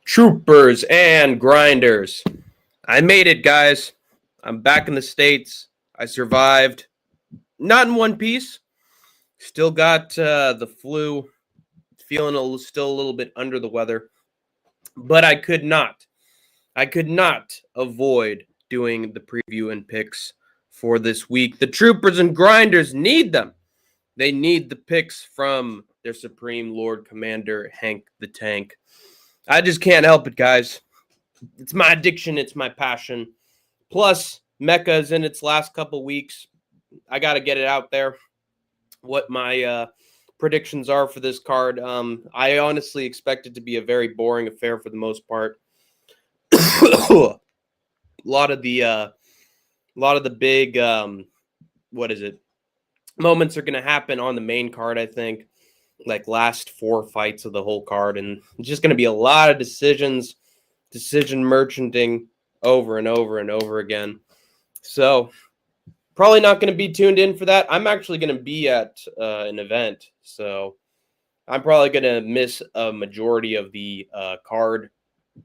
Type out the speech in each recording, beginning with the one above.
Troopers and grinders. I made it, guys. I'm back in the States. I survived. Not in one piece. Still got the flu. Feeling still a little bit under the weather. But I could not avoid doing the preview and picks for this week. The Troopers and grinders need them. They need the picks from their Supreme Lord Commander, Hank the Tank. I just can't help it, guys. It's my addiction. It's my passion. Plus, Mecca is in its last couple weeks. I got to get it out there. What my predictions are for this card. I honestly expect it to be a very boring affair for the most part. a lot of the big moments are going to happen on the main card. I think like last 4 fights of the whole card, and it's just going to be a lot of decision merchanting over and over and over again. So probably not going to be tuned in for that. I'm actually going to be at an event, so I'm probably going to miss a majority of the card,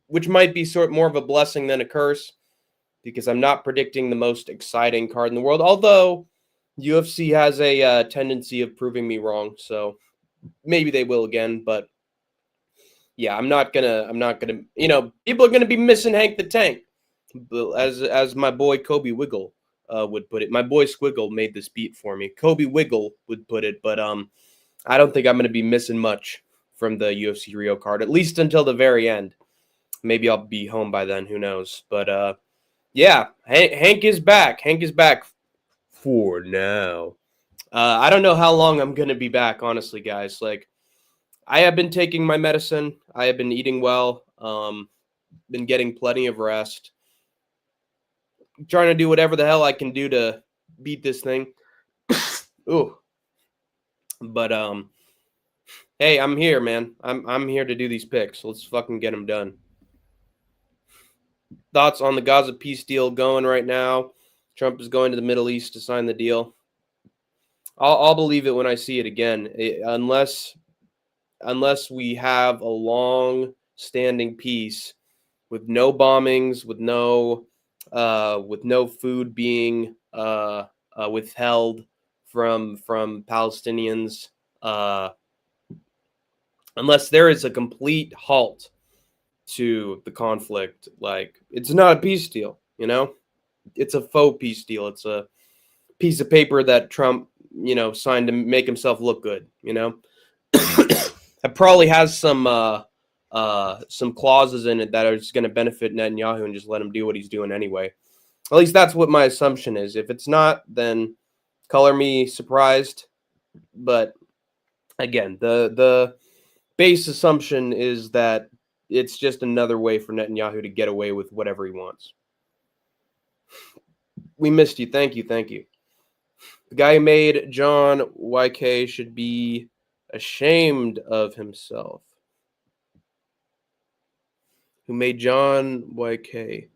which might be more of a blessing than a curse, because I'm not predicting the most exciting card in the world. Although UFC has a tendency of proving me wrong, so maybe they will again. But yeah, I'm not gonna. People are gonna be missing Hank the Tank, as my boy Kobe Wiggle would put it. My boy Squiggle made this beat for me. Kobe Wiggle would put it, but I don't think I'm gonna be missing much from the UFC Rio card, at least until the very end. Maybe I'll be home by then. Who knows? But yeah, Hank is back. Hank is back for now. I don't know how long I'm gonna be back, honestly, guys. Like, I have been taking my medicine. I have been eating well. Been getting plenty of rest. Trying to do whatever the hell I can do to beat this thing. Ooh. But hey, I'm here, man. I'm here to do these picks. Let's fucking get them done. Thoughts on the Gaza peace deal going right now? Trump is going to the Middle East to sign the deal. I'll believe it when I see it again, unless we have a long-standing peace with no bombings, with no food being withheld from Palestinians, unless there is a complete halt to the conflict. Like, it's not a peace deal, It's a faux peace deal. It's a piece of paper that Trump, signed to make himself look good, It probably has some clauses in it that are just going to benefit Netanyahu and just let him do what he's doing anyway. At least that's what my assumption is. If it's not, then color me surprised. But again, the base assumption is that it's just another way for Netanyahu to get away with whatever he wants. We missed you. Thank you. The guy who made John YK should be ashamed of himself. Who made John YK?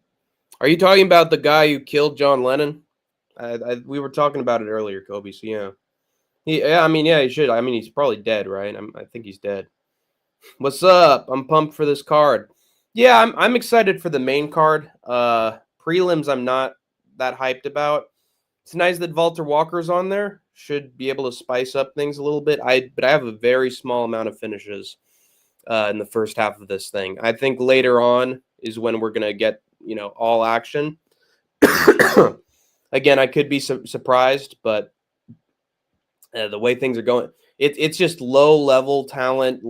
Are you talking about the guy who killed John Lennon? We were talking about it earlier, Kobe. So yeah, he should. I mean, he's probably dead, right? I think he's dead. What's up? I'm pumped for this card. Yeah, I'm excited for the main card. Prelims, I'm not that hyped about. It's nice that Walter Walker's on there. Should be able to spice up things a little bit. But I have a very small amount of finishes in the first half of this thing. I think later on is when we're gonna get all action. Again, I could be surprised, but the way things are going, it's just low level talent,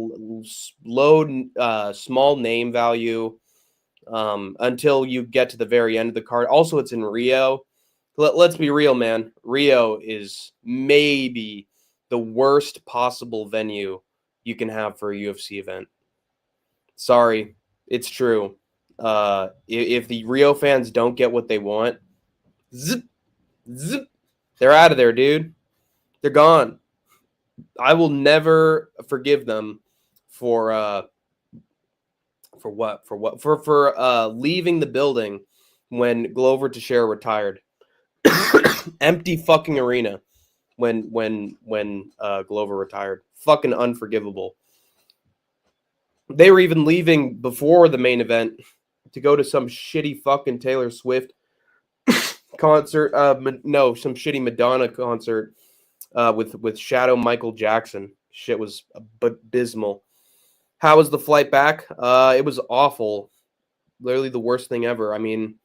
low small name value until you get to the very end of the card. Also, it's in Rio. Let's be real, man. Rio is maybe the worst possible venue you can have for a UFC event. Sorry, it's true. If the Rio fans don't get what they want, zip, they're out of there, dude. They're gone. I will never forgive them for leaving the building when Glover Teixeira retired. Empty fucking arena when Glover retired. Fucking unforgivable. They were even leaving before the main event to go to some shitty fucking Taylor Swift concert. No, some shitty Madonna concert with Shadow Michael Jackson. Shit was abysmal. How was the flight back? It was awful. Literally the worst thing ever. I mean,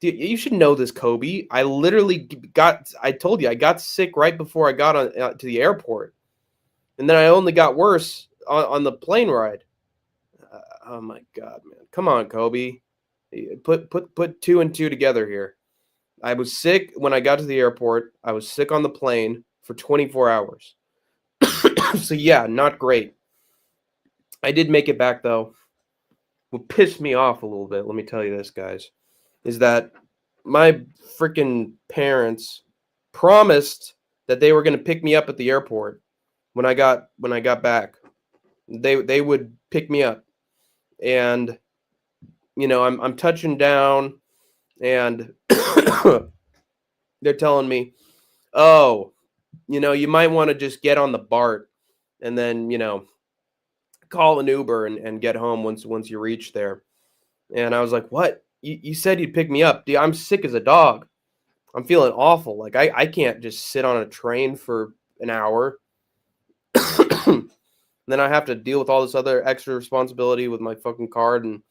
dude, you should know this, Kobe. I literally I told you, I got sick right before I got on to the airport. And then I only got worse on the plane ride. Oh my God, man. Come on, Kobe. Put two and two together here. I was sick when I got to the airport. I was sick on the plane for 24 hours. So yeah, not great. I did make it back though. What pissed me off a little bit, let me tell you this, guys, is that my freaking parents promised that they were going to pick me up at the airport when I got back. They would pick me up, and you know I'm touching down, and they're telling me, oh, you know, you might want to just get on the BART and then, you know, call an Uber and get home once you reach there. And I was like, what? You said you'd pick me up. Dude, I'm sick as a dog. I'm feeling awful. Like I can't just sit on a train for an hour. Then I have to deal with all this other extra responsibility with my fucking card and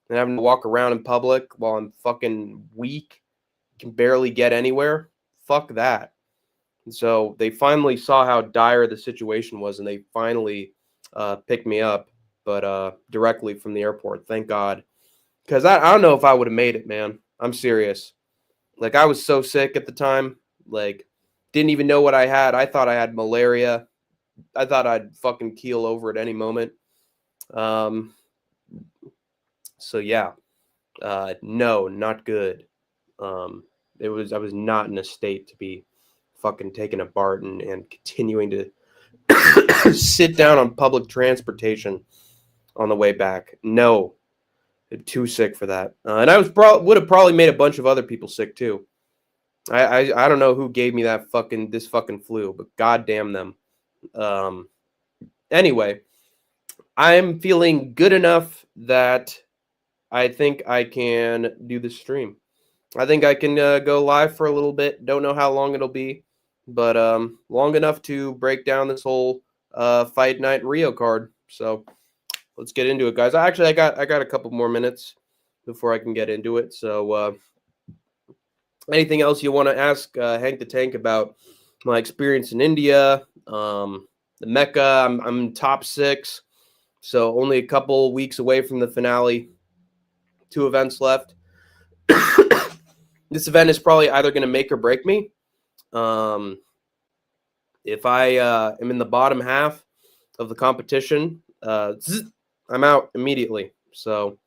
having to walk around in public while I'm fucking weak, can barely get anywhere. Fuck that. And so they finally saw how dire the situation was, and they finally picked me up, but directly from the airport. Thank God. Because I don't know if I would have made it, man. I'm serious. Like, I was so sick at the time. Like, didn't even know what I had. I thought I had malaria. I thought I'd fucking keel over at any moment. So yeah, no, not good. I was not in a state to be fucking taking a BART and continuing to sit down on public transportation on the way back. No, I'm too sick for that. And I would have probably made a bunch of other people sick too. I don't know who gave me this fucking flu, but goddamn them. Anyway, I'm feeling good enough that I think I can do the stream. I think I can go live for a little bit. Don't know how long it'll be, but long enough to break down this whole Fight Night Rio card. So let's get into it, guys. I got a couple more minutes before I can get into it. So anything else you want to ask Hank the Tank about my experience in India, the Mecca? I'm top 6, so only a couple weeks away from the finale. 2 events left. This event is probably either going to make or break me. If I am in the bottom half of the competition, I'm out immediately. So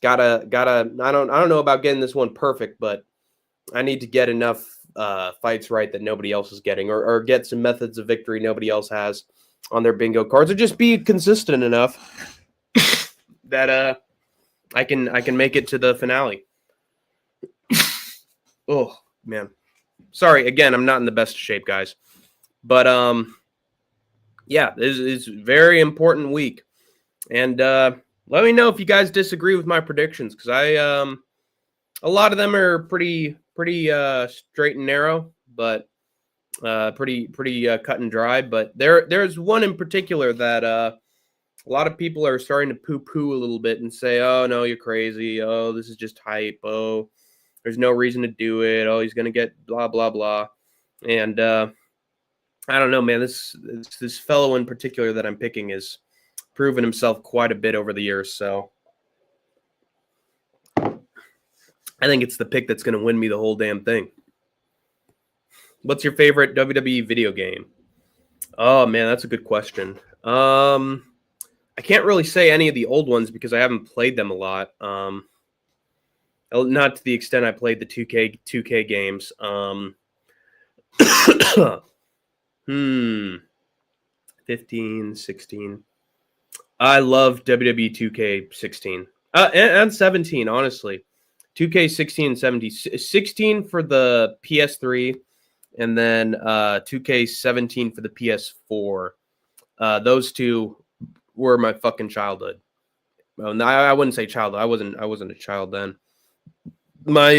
gotta. I don't know about getting this one perfect, but I need to get enough fights right that nobody else is getting, or get some methods of victory nobody else has on their bingo cards, or just be consistent enough that I can make it to the finale. Oh man, sorry again. I'm not in the best shape, guys. But yeah, this is a very important week, and let me know if you guys disagree with my predictions, because a lot of them are pretty straight and narrow, but pretty cut and dry. But there's one in particular that a lot of people are starting to poo-poo a little bit and say, "Oh no, you're crazy. Oh, this is just hype. Oh, there's no reason to do it. Oh, he's gonna get blah blah blah." And I don't know, man. This fellow in particular that I'm picking has proven himself quite a bit over the years. So I think it's the pick that's going to win me the whole damn thing. What's your favorite WWE video game? Oh man, that's a good question. I can't really say any of the old ones because I haven't played them a lot. Not to the extent I played the 2K games. 15, 16. I love WWE 2K16. And 17, honestly. 2K16 and 17. 16 for the PS3, and then 2K17 for the PS4. Those two were my fucking childhood. Oh, no, I wouldn't say child. I wasn't a child then. My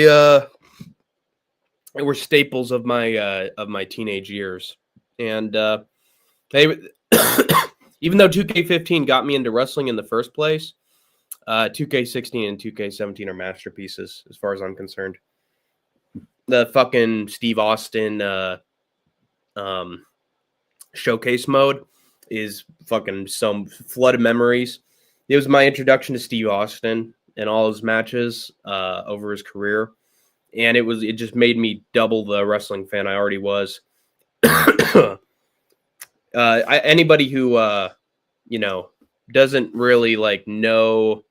they were staples of my teenage years, and they even though 2K15 got me into wrestling in the first place, 2K16 and 2K17 are masterpieces as far as I'm concerned. The fucking Steve Austin showcase mode is fucking some flood of memories. It was my introduction to Steve Austin and all his matches over his career, and it just made me double the wrestling fan I already was. Anybody who doesn't really like know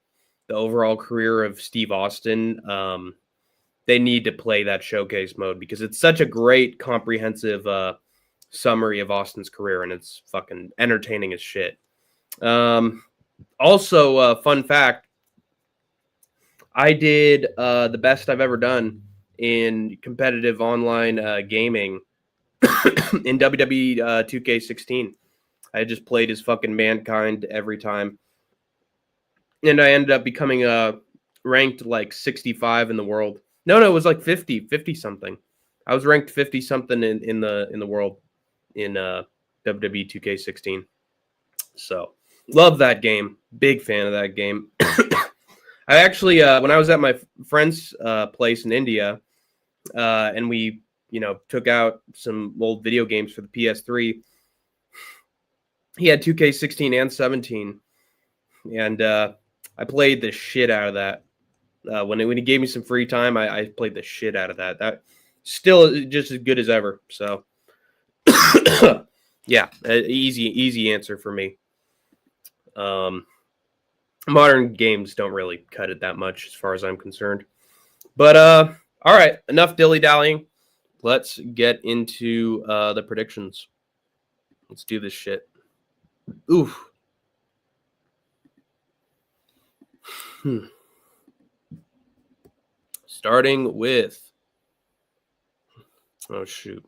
the overall career of Steve Austin, they need to play that showcase mode because it's such a great comprehensive summary of Austin's career, and it's fucking entertaining as shit. Also, fun fact, I did the best I've ever done in competitive online gaming in WWE 2K16. I just played as fucking Mankind every time. And I ended up becoming ranked like 65 in the world. No, it was like 50 something. I was ranked 50 something in the world in WWE 2K16. So, love that game. Big fan of that game. I actually, when I was at my friend's place in India, and we, took out some old video games for the PS3, he had 2K16 and 17, and I played the shit out of that. When he gave me some free time, I played the shit out of that. That still just as good as ever. So, yeah, easy answer for me. Modern games don't really cut it that much as far as I'm concerned. But all right, enough dilly-dallying. Let's get into the predictions. Let's do this shit. Oof. Starting with... Oh, shoot.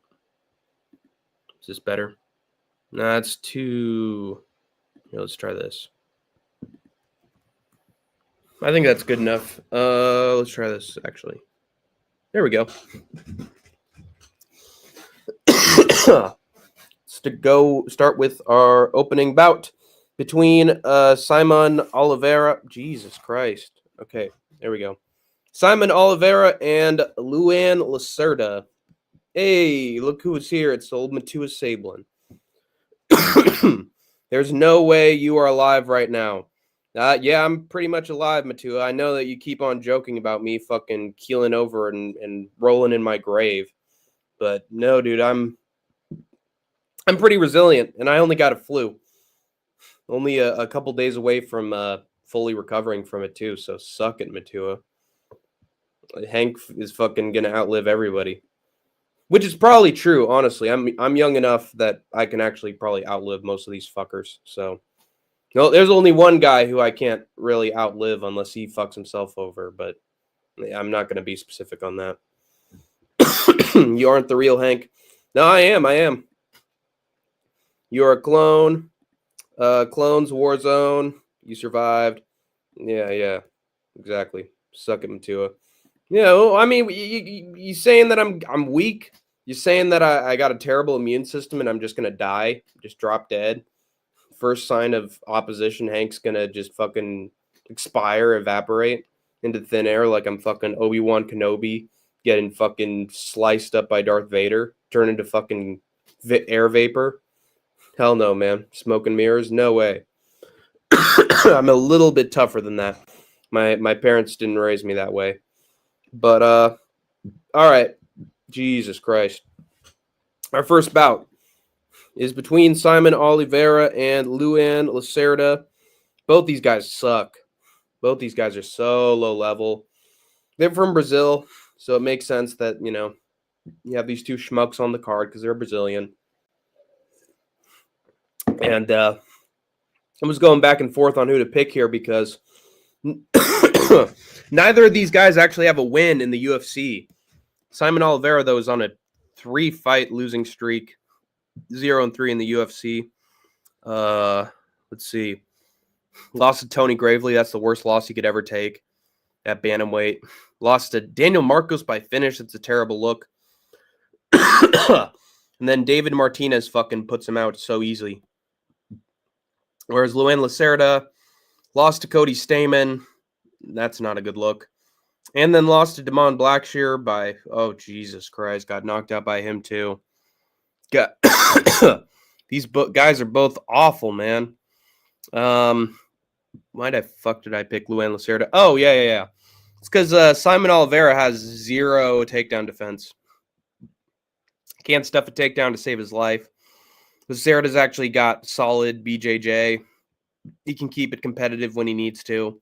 Is this better? Nah, it's too... Here, let's try this. I think that's good enough. Let's try this, actually. There we go. Start with our opening bout between Simon Oliveira. Jesus Christ. Okay, there we go. Simon Oliveira and Luan Lacerda. Hey, look who's here. It's old Matua Sablin. There's no way you are alive right now. Yeah, I'm pretty much alive, Matua. I know that you keep on joking about me fucking keeling over and rolling in my grave. But no, dude, I'm pretty resilient, and I only got a flu. Only a couple days away from fully recovering from it, too. So suck it, Matua. Hank is fucking gonna outlive everybody. Which is probably true, honestly. I'm young enough that I can actually probably outlive most of these fuckers. So, there's only one guy who I can't really outlive unless he fucks himself over. But I'm not going to be specific on that. You aren't the real Hank. No, I am. You're a clone. Clones Warzone. You survived. Yeah. Exactly. Suck it, Matua. Yeah, well, I mean, you saying that I'm weak? You saying that I got a terrible immune system and I'm just gonna die, just drop dead? First sign of opposition, Hank's gonna just fucking expire, evaporate into thin air like I'm fucking Obi-Wan Kenobi getting fucking sliced up by Darth Vader, turn into fucking air vapor. Hell no, man. Smoke and mirrors? No way. I'm a little bit tougher than that. My parents didn't raise me that way. But, all right. Jesus Christ. Our first bout is between Simon Oliveira and Luan Lacerda. Both these guys suck. Both these guys are so low level. They're from Brazil, so it makes sense that, you have these two schmucks on the card because they're Brazilian. And I was going back and forth on who to pick here because neither of these guys actually have a win in the UFC. Simon Oliveira, though, is on a 3-fight losing streak, 0-3 in the UFC. Let's see. Lost to Tony Gravely. That's the worst loss he could ever take at bantamweight. Lost to Daniel Marcos by finish. It's a terrible look. And then David Martinez fucking puts him out so easily. Whereas Luan Lacerda lost to Cody Stamen. That's not a good look. And then lost to Damon Blackshear by, oh, Jesus Christ. Got knocked out by him, too. These guys are both awful, man. Why the fuck did I pick Luan Lacerda? Oh, yeah. It's because Simon Oliveira has 0 takedown defense. Can't stuff a takedown to save his life. Lacerda's actually got solid BJJ. He can keep it competitive when he needs to.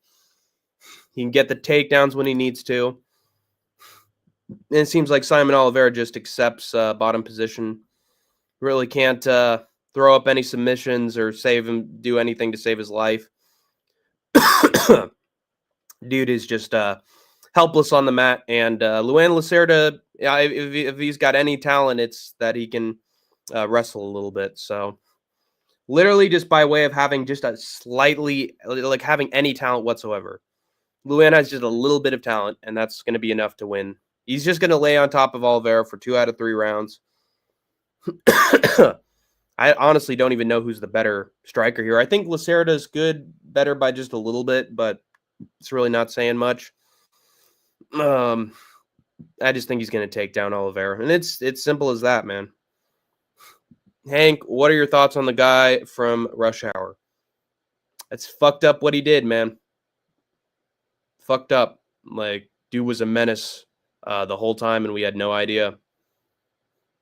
He can get the takedowns when he needs to. And it seems like Simon Oliveira just accepts bottom position. Really can't throw up any submissions or do anything to save his life. Dude is just helpless on the mat. And Luan Lacerda, if he's got any talent, it's that he can wrestle a little bit. So literally just by way of having just a slightly, like having any talent whatsoever. Luan has just a little bit of talent, and that's going to be enough to win. He's just going to lay on top of Oliveira for 2 out of 3 rounds. I honestly don't even know who's the better striker here. I think Lacerda's good, better by just a little bit, but it's really not saying much. I just think he's going to take down Oliveira, and it's simple as that, man. Hank, what are your thoughts on the guy from Rush Hour? It's fucked up what he did, man. Fucked up. Like, dude was a menace the whole time, and we had no idea.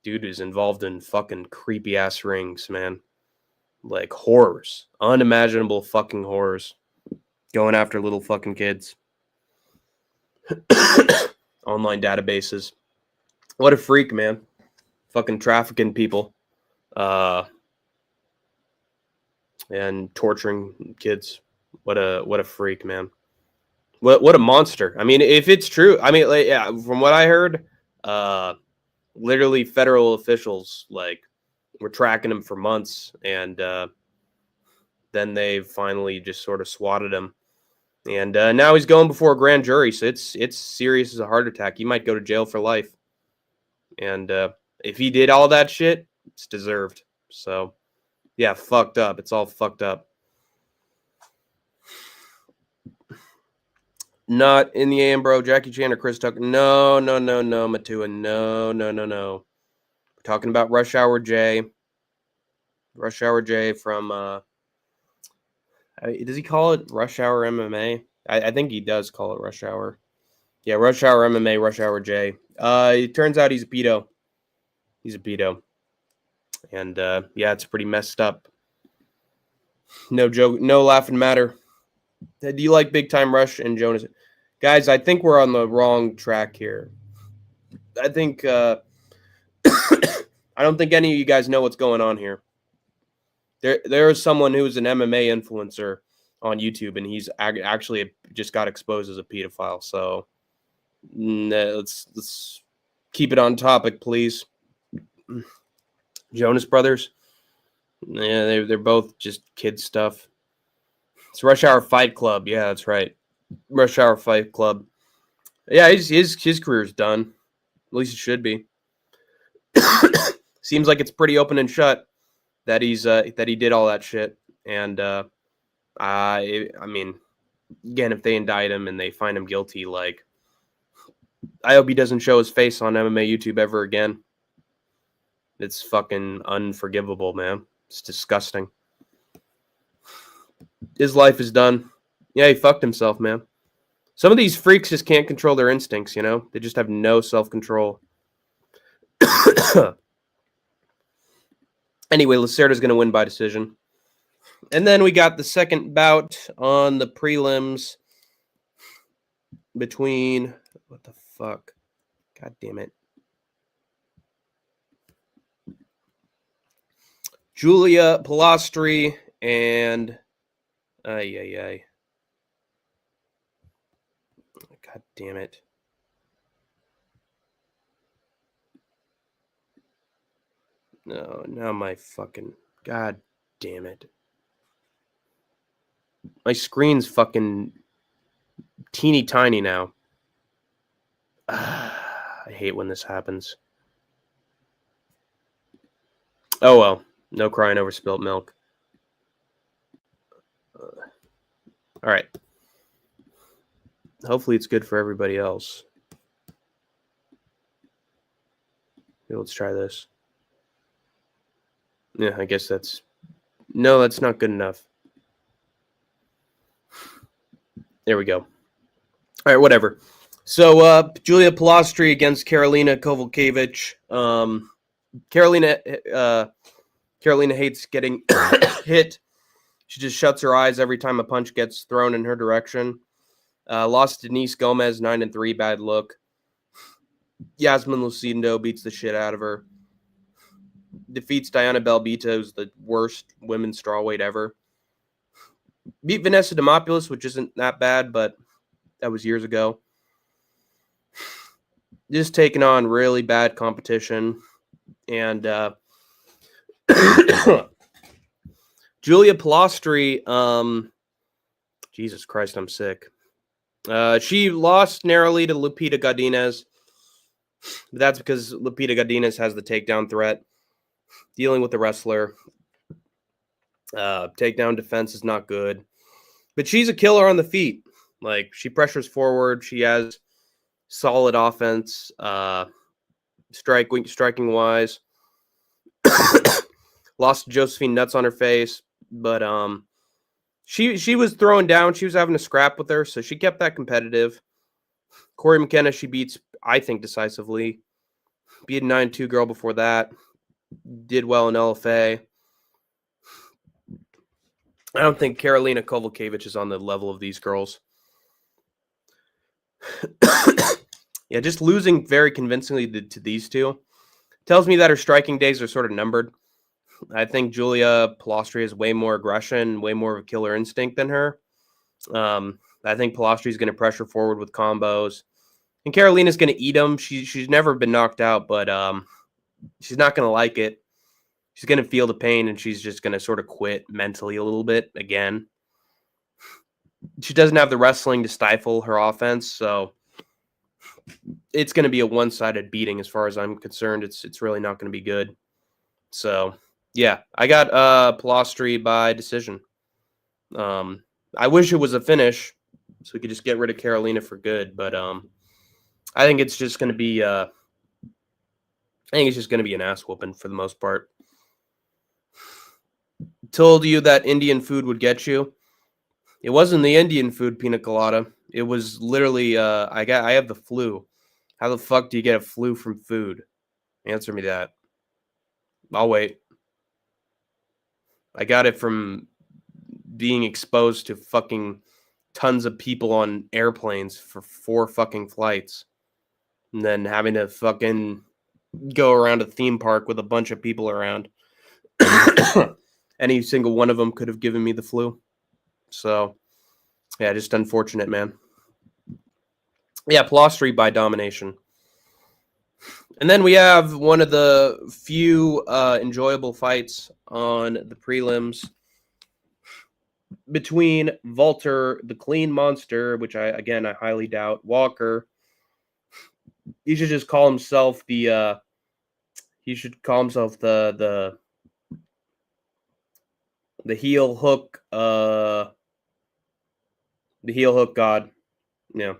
Dude is involved in fucking creepy ass rings, man. Like horrors. Unimaginable fucking horrors. Going after little fucking kids. Online databases. What a freak, man. Fucking trafficking people. And torturing kids. What a freak, man. What a monster. I mean, if it's true, I mean, like, yeah, from what I heard, literally federal officials like were tracking him for months, and then they finally just sort of swatted him, and now he's going before a grand jury. So it's serious as a heart attack. He might go to jail for life, and if he did all that shit, it's deserved. So yeah, fucked up. It's all fucked up. Not in the AM, bro. Jackie Chan or Chris Tucker? No, Matua. No. We're talking about Rush Hour J. Rush Hour J from, does he call it Rush Hour MMA? I think he does call it Rush Hour. Yeah, Rush Hour MMA, Rush Hour J. It turns out he's a pedo. He's a pedo. And, yeah, it's pretty messed up. No joke, no laughing matter. Do you like Big Time Rush and Jonas? Guys, I think we're on the wrong track here. I think, I don't think any of you guys know what's going on here. There is someone who's an MMA influencer on YouTube, and he's actually just got exposed as a pedophile. So let's keep it on topic, please. Jonas Brothers, yeah, they're both just kid stuff. It's Rush Hour Fight Club. Yeah, that's right. Rush Hour Fight Club. Yeah, his career's done. At least it should be. Seems like it's pretty open and shut that he did all that shit. And I mean, again, if they indict him and they find him guilty, like, I hope he doesn't show his face on MMA YouTube ever again. It's fucking unforgivable, man. It's disgusting. His life is done. Yeah, he fucked himself, man. Some of these freaks just can't control their instincts, you know? They just have no self-control. Anyway, Lacerda's going to win by decision. And then we got the second bout on the prelims between... What the fuck? God damn it. Julia Pilastri and... God damn it. No, now my fucking... God damn it. My screen's fucking teeny tiny now. I hate when this happens. Oh well, no crying over spilt milk. All right. Hopefully it's good for everybody else. Okay, let's try this. Yeah, I guess that's... No, that's not good enough. There we go. All right, whatever. So, Julia Pilastri against Karolina Kowalkiewicz. Karolina hates getting hit. She just shuts her eyes every time a punch gets thrown in her direction. Lost to Denise Gomez, 9-3, bad look. Yasmin Lucindo beats the shit out of her. Defeats Diana Belbita, who's the worst women's strawweight ever. Beat Vanessa Demopoulos, which isn't that bad, but that was years ago. Just taking on really bad competition. And Julia Pilastri, Jesus Christ, I'm sick. She lost narrowly to Lupita Godinez. But that's because Lupita Godinez has the takedown threat. Dealing with the wrestler. Takedown defense is not good. But she's a killer on the feet. Like, she pressures forward. She has solid offense, striking-wise. Lost to Josephine Nuts on her face. But she was throwing down. She was having a scrap with her, so she kept that competitive. Corey McKenna, she beats, I think, decisively. Beat a 9-2 girl before that. Did well in LFA. I don't think Karolina Kowalkiewicz is on the level of these girls. Yeah, just losing very convincingly to these two tells me that her striking days are sort of numbered. I think Julia Pilastri has way more aggression, way more of a killer instinct than her. I think Pilastri is going to pressure forward with combos. And Karolina's going to eat them. She's never been knocked out, but she's not going to like it. She's going to feel the pain, and she's just going to sort of quit mentally a little bit again. She doesn't have the wrestling to stifle her offense, so it's going to be a one-sided beating as far as I'm concerned. It's really not going to be good. So, yeah, I got Pilastri by decision. I wish it was a finish so we could just get rid of Karolina for good, but I think it's just going to be an ass whooping for the most part. Told you that Indian food would get you. It wasn't the Indian food pina colada. It was literally I have the flu. How the fuck do you get a flu from food? Answer me that. I'll wait. I got it from being exposed to fucking tons of people on airplanes for 4 fucking flights. And then having to fucking go around a theme park with a bunch of people around. Any single one of them could have given me the flu. So, yeah, just unfortunate, man. Yeah, Pilastri by domination. And then we have one of the few enjoyable fights on the prelims between Walter, the Clean Monster, which I highly doubt, Walker. He should just call himself the heel hook, the heel hook god. Yeah.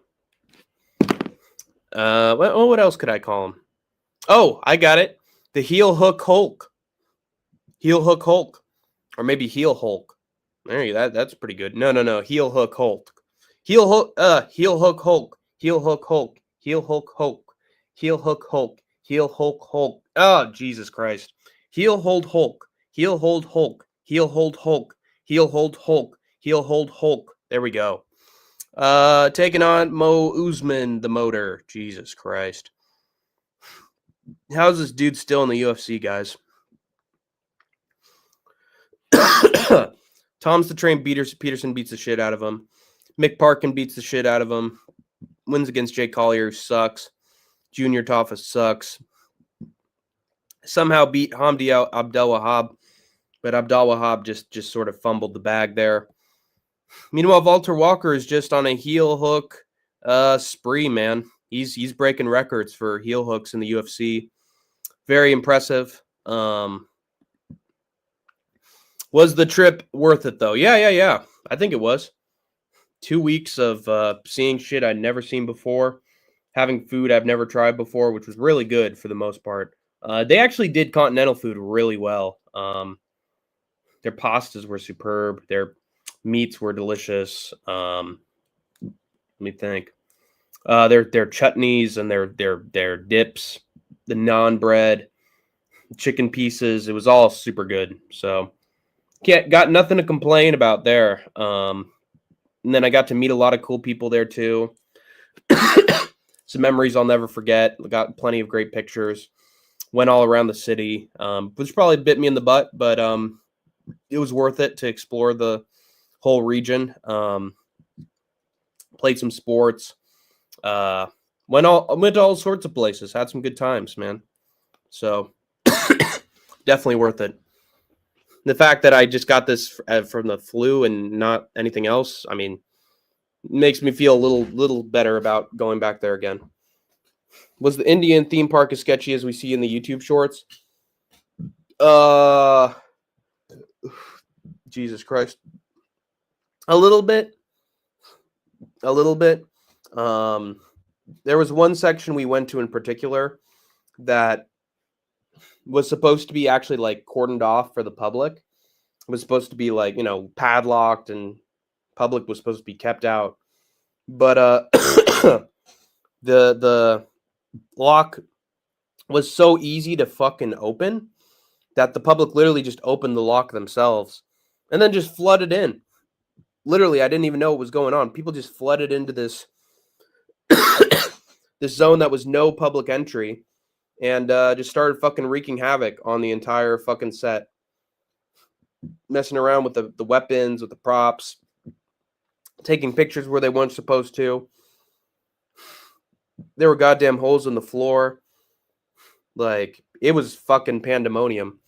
What else could I call him? Oh, I got it. The heel hook Hulk. Heel hook Hulk. Or maybe heel Hulk. There you go. That's pretty good. No. Heel hook Hulk. Heel hook Hulk. Heel hook Hulk. Heel hook Hulk. Heel hook Hulk. Heel Hulk Hulk. Oh, Jesus Christ. Heel hold Hulk. Heel hold Hulk. Heel hold Hulk. Heel hold Hulk. Heel hold Hulk. There we go. Taking on Mo Usman, the motor. Jesus Christ. How's this dude still in the UFC, guys? Tom's the Train Peterson beats the shit out of him. Mick Parkin beats the shit out of him. Wins against Jay Collier, who sucks. Junior Taffa sucks. Somehow beat Hamdi Abdel Wahab, but Abdel Wahab just sort of fumbled the bag there. Meanwhile, Walter Walker is just on a heel hook spree, man. He's breaking records for heel hooks in the UFC. Very impressive. Was the trip worth it, though? Yeah. I think it was. 2 weeks of seeing shit I'd never seen before, having food I've never tried before, which was really good for the most part. They actually did continental food really well. Their pastas were superb. Their meats were delicious. Let me think. Their chutneys and their dips, the naan bread, chicken pieces. It was all super good. So got nothing to complain about there. And then I got to meet a lot of cool people there too. Some memories I'll never forget. Got plenty of great pictures. Went all around the city, which probably bit me in the butt, but it was worth it to explore the whole region. Played some sports. Went to all sorts of places. Had some good times, man. So definitely worth it. The fact that I just got this from the flu and not anything else, I mean, makes me feel a little better about going back there again. Was the Indian theme park as sketchy as we see in the YouTube shorts? Jesus Christ. A little bit. There was one section we went to in particular that was supposed to be actually like cordoned off for the public. It was supposed to be like, padlocked, and public was supposed to be kept out. But the lock was so easy to fucking open that the public literally just opened the lock themselves and then just flooded in. Literally, I didn't even know what was going on. People just flooded into this this zone that was no public entry and just started fucking wreaking havoc on the entire fucking set. Messing around with the weapons, with the props, taking pictures where they weren't supposed to. There were goddamn holes in the floor. Like, it was fucking pandemonium.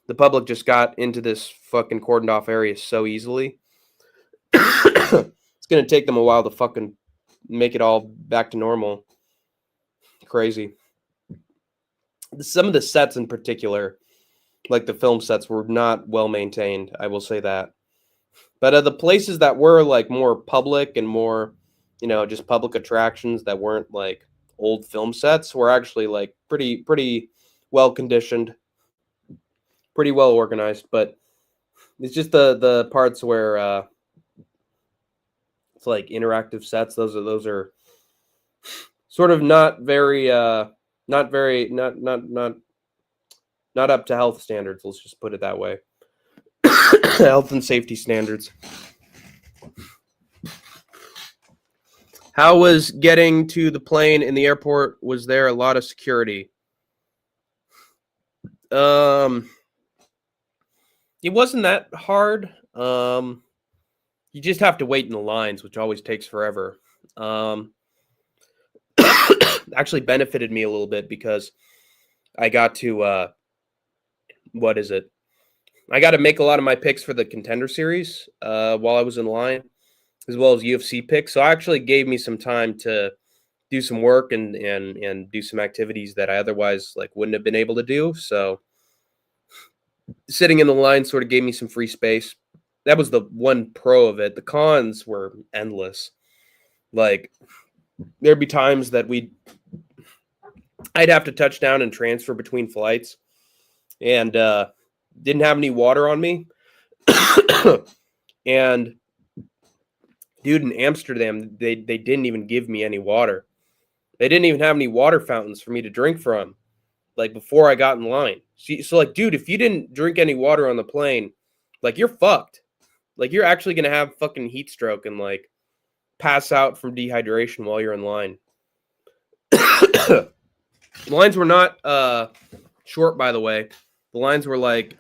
The public just got into this fucking cordoned off area so easily. It's going to take them a while to fucking make it all back to normal. Crazy. Some of the sets in particular, like the film sets, were not well maintained. I will say that. But the places that were like more public and more, just public attractions that weren't like old film sets were actually like pretty well conditioned, pretty well organized. But it's just the parts where it's like interactive sets. Those are sort of not up to health standards. Let's just put it that way. Health and safety standards. How was getting to the plane in the airport? Was there a lot of security? It wasn't that hard. You just have to wait in the lines, which always takes forever. Actually benefited me a little bit because I got to I got to make a lot of my picks for the Contender Series while I was in line, as well as UFC picks. So it actually gave me some time to do some work and do some activities that I otherwise like wouldn't have been able to do. So sitting in the line sort of gave me some free space. That was the one pro of it. The cons were endless. Like, there'd be times that I'd have to touch down and transfer between flights, and didn't have any water on me. And dude, in Amsterdam, they didn't even give me any water. They didn't even have any water fountains for me to drink from, like, before I got in line. So like, dude, if you didn't drink any water on the plane, like, you're fucked. Like, you're actually gonna have fucking heat stroke and like pass out from dehydration while you're in line. Lines were not short, by the way. The lines were like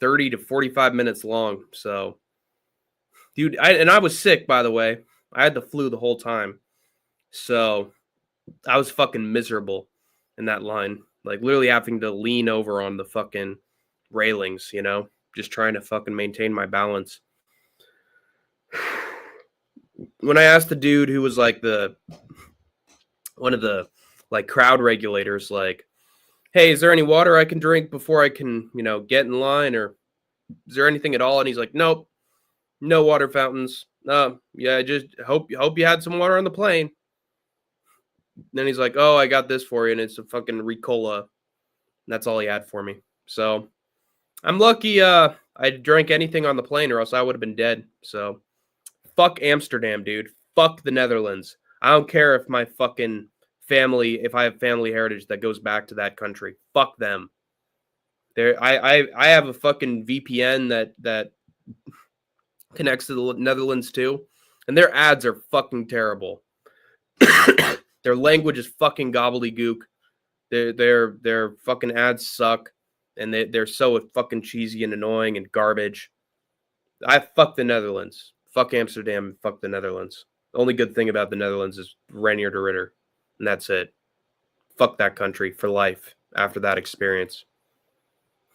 30 to 45 minutes long. So, dude, I was sick, by the way. I had the flu the whole time. So I was fucking miserable in that line. Like, literally having to lean over on the fucking railings, just trying to fucking maintain my balance. When I asked the dude who was like one of the like crowd regulators, like, hey, is there any water I can drink before I can, get in line, or is there anything at all? And he's like, nope, no water fountains. Yeah, I just hope you had some water on the plane. And then he's like, oh, I got this for you, and it's a fucking Ricola. And that's all he had for me. So I'm lucky I drank anything on the plane, or else I would have been dead. So fuck Amsterdam, dude. Fuck the Netherlands. I don't care if my fucking family, if I have family heritage that goes back to that country. Fuck them. I have a fucking VPN that connects to the Netherlands too, and their ads are fucking terrible. Their language is fucking gobbledygook. Their fucking ads suck, and they're so fucking cheesy and annoying and garbage. I fuck the Netherlands. Fuck Amsterdam. Fuck the Netherlands. The only good thing about the Netherlands is Reinier de Ridder, and that's it. Fuck that country for life after that experience.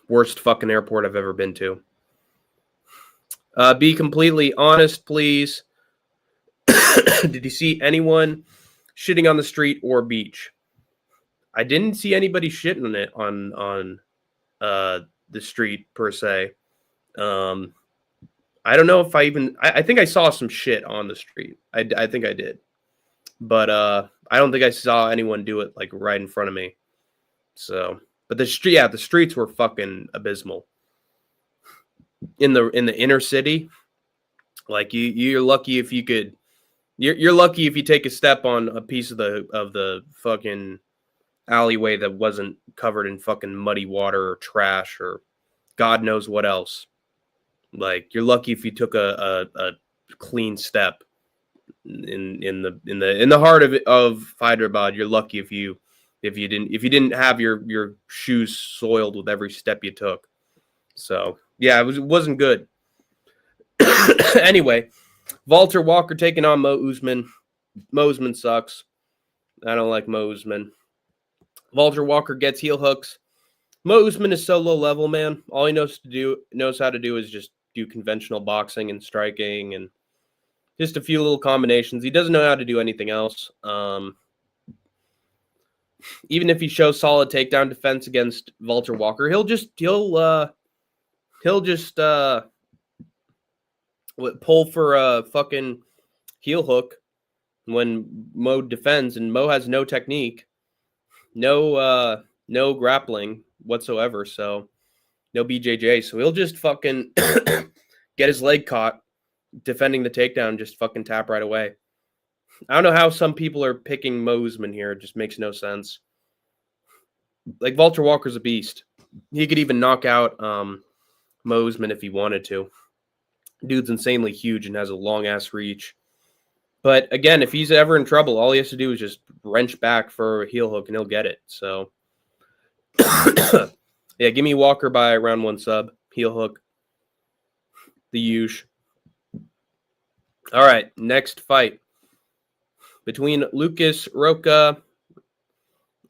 Worst fucking airport I've ever been to. Be completely honest, please. Did you see anyone shitting on the street or beach? I didn't see anybody shitting on it on the street per se. I don't know if I think I saw some shit on the street. I think I did. But I don't think I saw anyone do it like right in front of me. So, but the streets were fucking abysmal. In the inner city, like you're lucky if you could. You're lucky if you take a step on a piece of the fucking alleyway that wasn't covered in fucking muddy water or trash or God knows what else. Like you're lucky if you took a clean step in the heart of Hyderabad. You're lucky if you didn't have your shoes soiled with every step you took. So yeah, it wasn't good. Anyway, Walter Walker taking on Mo Usman. Mo Usman sucks. I don't like Mo Usman. Walter Walker gets heel hooks. Mo Usman is so low level, man. All he knows how to do is just do conventional boxing and striking and just a few little combinations. He doesn't know how to do anything else. Even if he shows solid takedown defense against Walter Walker, he'll just pull for a fucking heel hook when Mo defends, and Mo has no technique, no grappling whatsoever, so no BJJ. So he'll just fucking get his leg caught defending the takedown, just fucking tap right away. I don't know how some people are picking Mo Usman here. It just makes no sense. Like, Walter Walker's a beast. He could even knock out Mo Usman if he wanted to. Dude's insanely huge and has a long-ass reach. But, again, if he's ever in trouble, all he has to do is just wrench back for a heel hook, and he'll get it. So, yeah, give me Walker by round 1 sub. Heel hook. The huge. All right, next fight. Between Lucas Roca,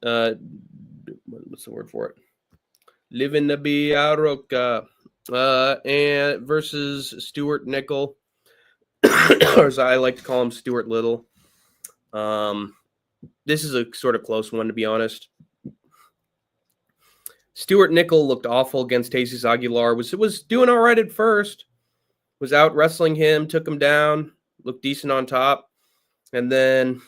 what's the word for it? Living to be a Roca, and versus Stuart Nickel, or as I like to call him, Stuart Little. This is a sort of close one, to be honest. Stuart Nickel looked awful against Jesus Aguilar. Was doing all right at first. Was out wrestling him, took him down, looked decent on top. And then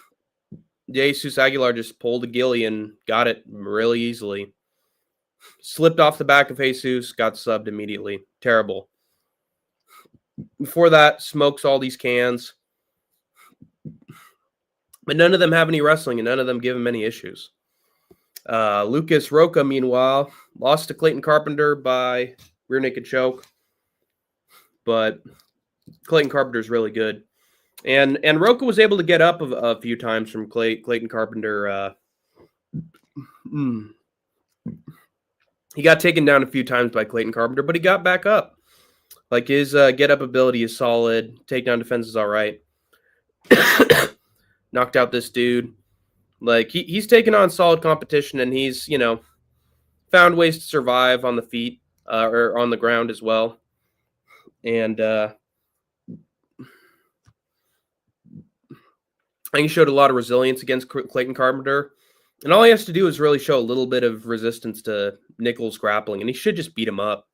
Jesus Aguilar just pulled a ghillie and got it really easily. Slipped off the back of Jesus, got subbed immediately. Terrible. Before that, smokes all these cans. But none of them have any wrestling, and none of them give him any issues. Lucas Roca, meanwhile, lost to Clayton Carpenter by rear naked choke. But Clayton Carpenter's really good. And Roca was able to get up a few times from Clayton Carpenter. He got taken down a few times by Clayton Carpenter, but he got back up. Like, his get-up ability is solid. Takedown defense is all right. Knocked out this dude. Like, he's taken on solid competition, and he's, found ways to survive on the feet. or on the ground as well. And I think he showed a lot of resilience against Clayton Carpenter. And all he has to do is really show a little bit of resistance to Nichols' grappling, and he should just beat him up.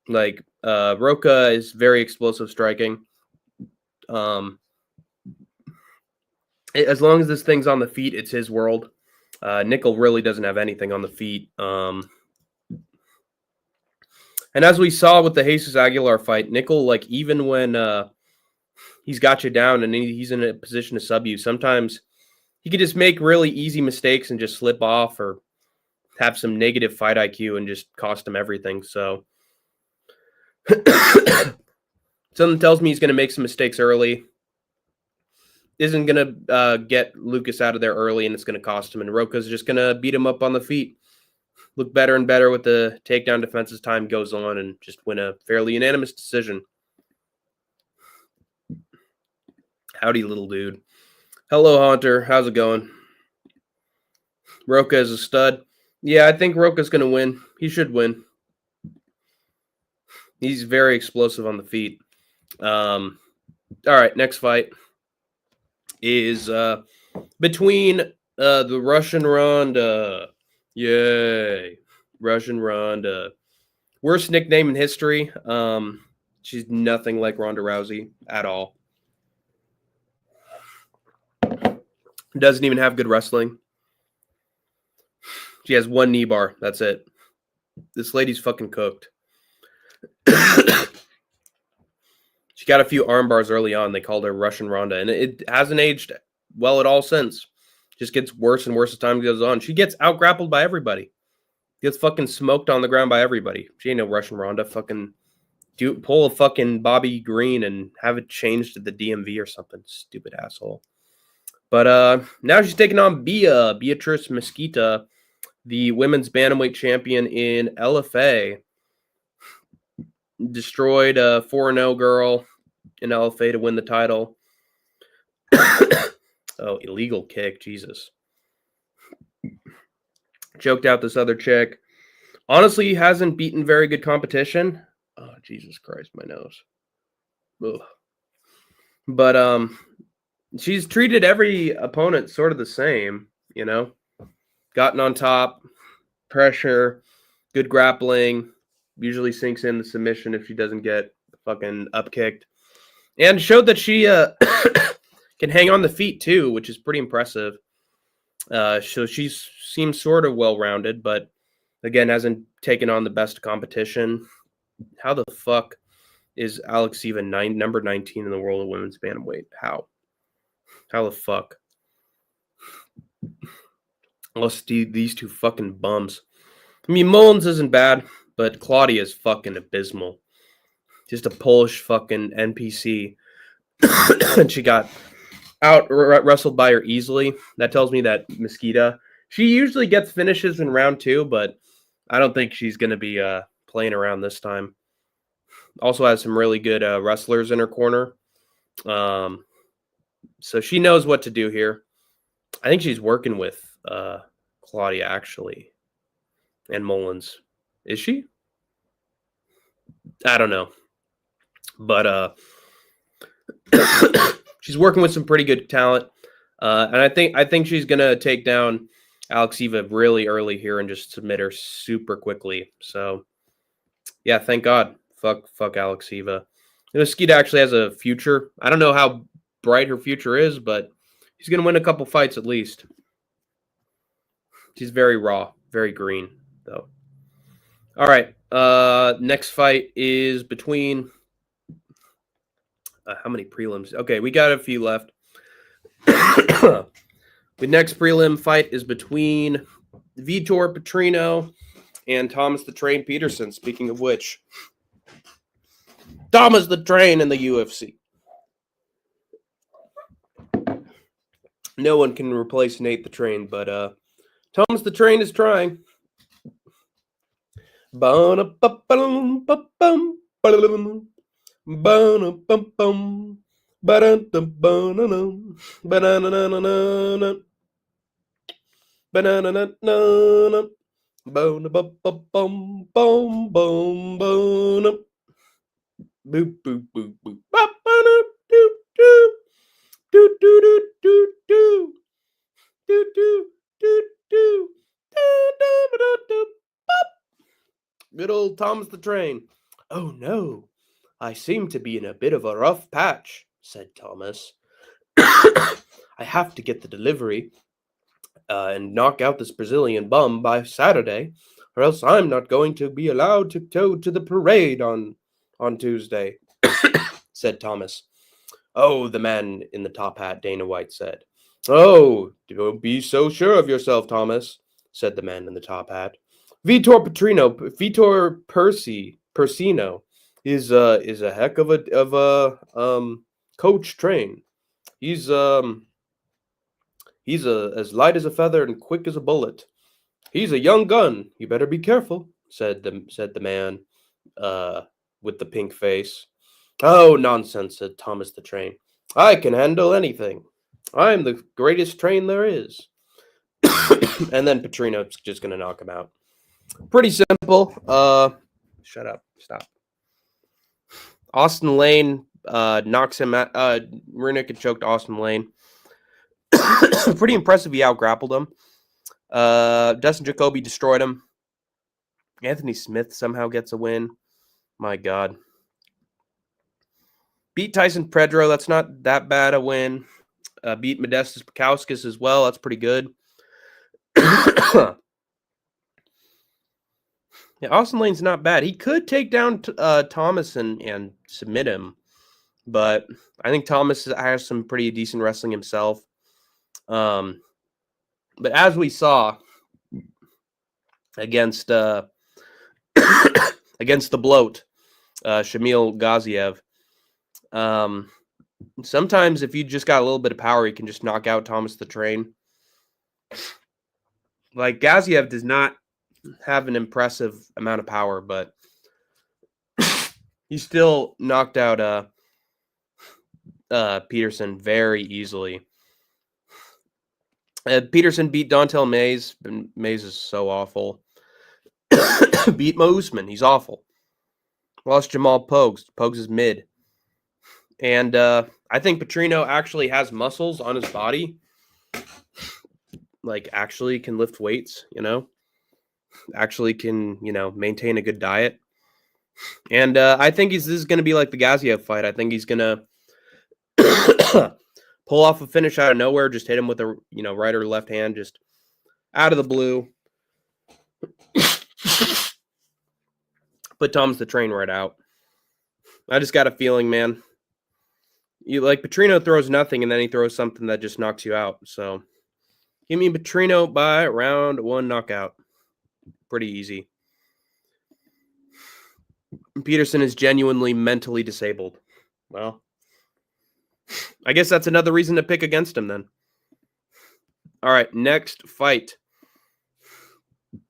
Like, Roca is very explosive striking. As long as this thing's on the feet, it's his world. Nickel really doesn't have anything on the feet. And as we saw with the Jesus Aguilar fight, Nickel, like, even when he's got you down and he's in a position to sub you, sometimes he could just make really easy mistakes and just slip off or have some negative fight IQ and just cost him everything. So something tells me he's going to make some mistakes early. Isn't going to get Lucas out of there early, and it's going to cost him. And Roca's just going to beat him up on the feet. Look better and better with the takedown defense as time goes on and just win a fairly unanimous decision. Howdy, little dude. Hello, Hunter. How's it going? Roca is a stud. Yeah, I think Roca's going to win. He should win. He's very explosive on the feet. All right, next fight is between the Russian Ronda. Yay. Russian Ronda. Worst nickname in history. She's nothing like Ronda Rousey at all. Doesn't even have good wrestling. She has one knee bar. That's it. This lady's fucking cooked. She got a few arm bars early on. They called her Russian Ronda, and it hasn't aged well at all since. Just gets worse and worse as time goes on. She gets out-grappled by everybody. Gets fucking smoked on the ground by everybody. She ain't no Russian Ronda. Fucking pull a fucking Bobby Green and have it changed to the DMV or something. Stupid asshole. But now she's taking on Beatrice Mesquita, the women's bantamweight champion in LFA. Destroyed a 4-0 girl in LFA to win the title. Oh, illegal kick. Jesus. Choked out this other chick. Honestly, hasn't beaten very good competition. Oh, Jesus Christ, my nose. Ugh. But she's treated every opponent sort of the same, you know? Gotten on top, pressure, good grappling, usually sinks in the submission if she doesn't get fucking upkicked. And showed that she can hang on the feet too, which is pretty impressive. So she seems sort of well-rounded, but again, hasn't taken on the best competition. How the fuck is Alexieva number 19 in the world of women's bantamweight? How the fuck? Unless these two fucking bums. I mean, Mullins isn't bad, but Claudia is fucking abysmal. Just a Polish fucking NPC. And she got wrestled by her easily. That tells me that Mesquita, she usually gets finishes in round 2, but I don't think she's going to be playing around this time. Also has some really good wrestlers in her corner. So she knows what to do here. I think she's working with Claudia, actually, and Mullins. Is she? I don't know. But she's working with some pretty good talent. And I think she's going to take down Alexieva really early here and just submit her super quickly. So, yeah, thank God. Fuck Alexieva. Mesquita actually has a future. I don't know how bright her future is, but she's going to win a couple fights at least. She's very raw, very green, though. All right. Next fight is between... how many prelims? Okay, we got a few left. The next prelim fight is between Vitor Petrino and Thomas the Train Peterson. Speaking of which, Thomas the Train in the UFC. No one can replace Nate the Train, but Thomas the Train is trying. Boom, boom, boom, boom, boom, boom, boom. Boop, boop, boop, boop. Bop, ba-doop, doop, doop. Doop, doop, doop, doop, doop. Doop, doop, doop, doop. Doop, doop, doop, doop. Bop. Good old Thomas the Train. Oh no, I seem to be in a bit of a rough patch, said Thomas. I have to get the delivery and knock out this Brazilian bum by Saturday, or else I'm not going to be allowed to go to the parade on Tuesday, said Thomas. Oh, the man in the top hat, Dana White said. Oh, don't be so sure of yourself, Thomas, said the man in the top hat. Vitor Persino is a heck of a coach train. He's as light as a feather and quick as a bullet. He's a young gun. You better be careful, said the man with the pink face. Oh, nonsense, said Thomas the Train. I can handle anything. I'm the greatest train there is. And then Petrino's just going to knock him out. Pretty simple. Shut up. Stop. Austin Lane knocks him out. Rear naked choked Austin Lane. Pretty impressive. He out-grappled him. Dustin Jacoby destroyed him. Anthony Smith somehow gets a win. My God. Beat Tyson Pedro. That's not that bad a win. Beat Modestas Pekauskas as well. That's pretty good. Yeah, Austin Lane's not bad. He could take down Thomas and submit him, but I think Thomas has some pretty decent wrestling himself. But as we saw against against the bloat, Shamil Gaziev, sometimes if you just got a little bit of power, you can just knock out Thomas the Train. Like, Gaziev does not have an impressive amount of power, but he still knocked out Peterson very easily. Peterson beat Dontel Mays. Mays is so awful. Beat Mo Usman. He's awful. Lost Jamal Pogues. Pogues is mid. And I think Petrino actually has muscles on his body. Like, actually can lift weights, Actually can, maintain a good diet. And I think this is going to be like the Gaziev fight. I think he's going to pull off a finish out of nowhere, just hit him with a, right or left hand, just out of the blue. Put Thomas the Train right out. I just got a feeling, man. Petrino throws nothing, and then he throws something that just knocks you out. So give me Petrino by round 1 knockout. Pretty easy. Peterson is genuinely mentally disabled. Well, I guess that's another reason to pick against him then. All right, next fight.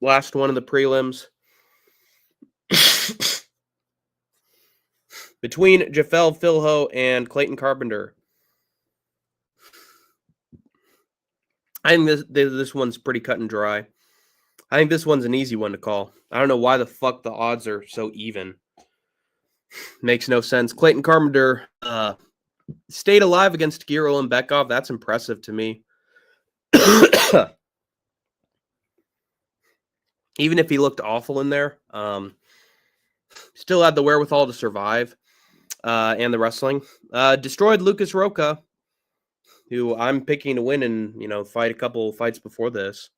Last one of the prelims. Between Jafel Filho and Clayton Carpenter. I think this one's pretty cut and dry. I think this one's an easy one to call. I don't know why the fuck the odds are so even. Makes no sense. Clayton Carpenter stayed alive against Giro and Bekov. That's impressive to me. Even if he looked awful in there, still had the wherewithal to survive and the wrestling. Destroyed Lucas Roca, who I'm picking to win and, fight a couple fights before this.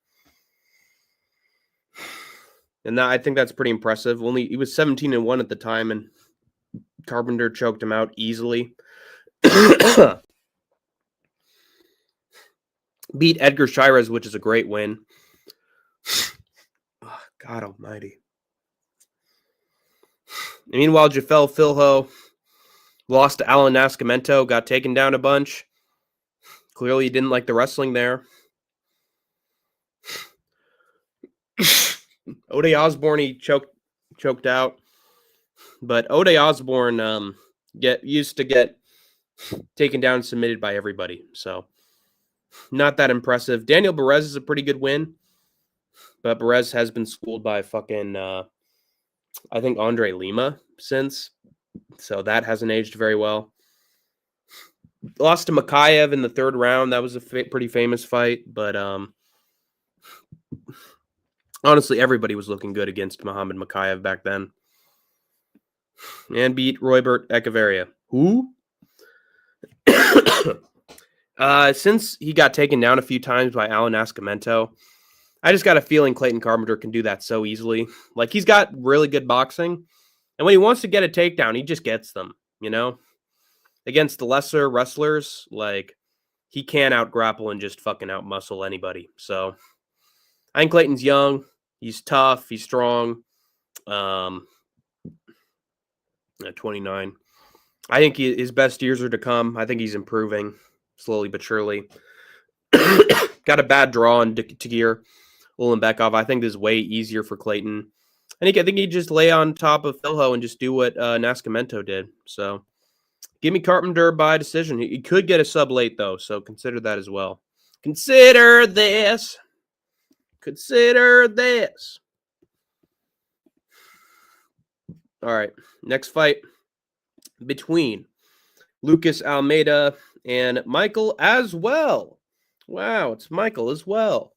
And I think that's pretty impressive. He was 17-1 at the time, and Carpenter choked him out easily. Beat Edgar Shirez, which is a great win. Oh, God almighty. Meanwhile, Jafel Filho lost to Alan Nascimento, got taken down a bunch. Clearly, he didn't like the wrestling there. Ode Osborne, he choked out. But Ode Osborne used to get taken down and submitted by everybody. So, not that impressive. Daniel Perez is a pretty good win. But Perez has been schooled by fucking, I think, Andre Lima since. So that hasn't aged very well. Lost to Makayev in the third round. That was a pretty famous fight. But honestly, everybody was looking good against Muhammad Makayev back then. And beat Roybert Echeverria. Who? Since he got taken down a few times by Alan Ascamento, I just got a feeling Clayton Carpenter can do that so easily. Like, he's got really good boxing, and when he wants to get a takedown, he just gets them, you know? Against the lesser wrestlers, like, he can't out-grapple and just fucking out-muscle anybody. So, I think Clayton's young, he's tough, he's strong. 29. I think his best years are to come. I think he's improving slowly but surely. Got a bad draw on Tagir Ulanbekov. I think this is way easier for Clayton. I think he'd just lay on top of Filho and just do what Nascimento did. So give me Carpenter by decision. He could get a sub late, though, so consider that as well. Consider this. Consider this. All right, next fight between Lucas Almeida and Michael as well. Wow, it's Michael as well.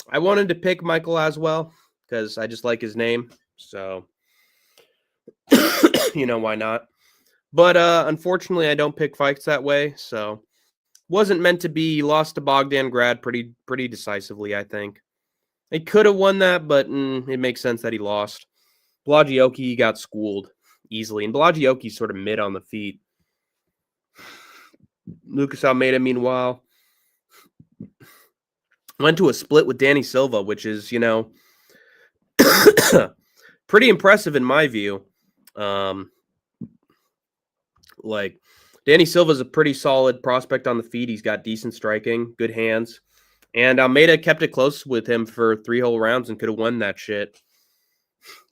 I wanted to pick Michael as well because I just like his name. So, you know, why not? But unfortunately, I don't pick fights that way. So, wasn't meant to be. He lost to Bogdan Grad pretty decisively, I think. He could have won that, but it makes sense that he lost. Blagioki got schooled easily, and Blagioki's sort of mid on the feet. Lucas Almeida, meanwhile, went to a split with Danny Silva, which is, you know, pretty impressive in my view. Like, Danny Silva's a pretty solid prospect on the feet. He's got decent striking, good hands. And Almeida kept it close with him for 3 whole rounds and could have won that shit.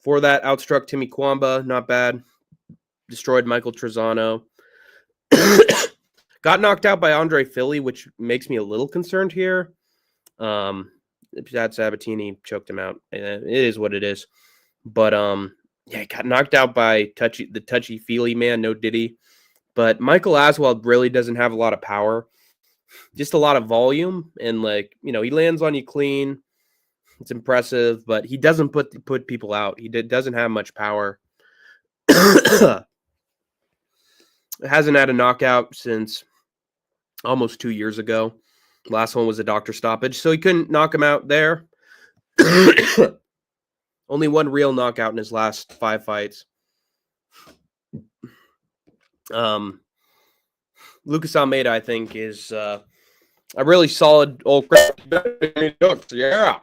For that, outstruck Timmy Kwamba, not bad. Destroyed Michael Trezano. Got knocked out by Andre Philly, which makes me a little concerned here. Chad Sabatini choked him out. It is what it is. But yeah, got knocked out by the touchy-feely man, no Diddy. But Michael Aswell really doesn't have a lot of power. Just a lot of volume. And, like, you know, he lands on you clean. It's impressive, but he doesn't put people out. He doesn't have much power. Hasn't had a knockout since almost 2 years ago. Last one was a doctor stoppage, so he couldn't knock him out there. Only one real knockout in his last 5 fights. Lucas Almeida, I think, is a really solid old yeah.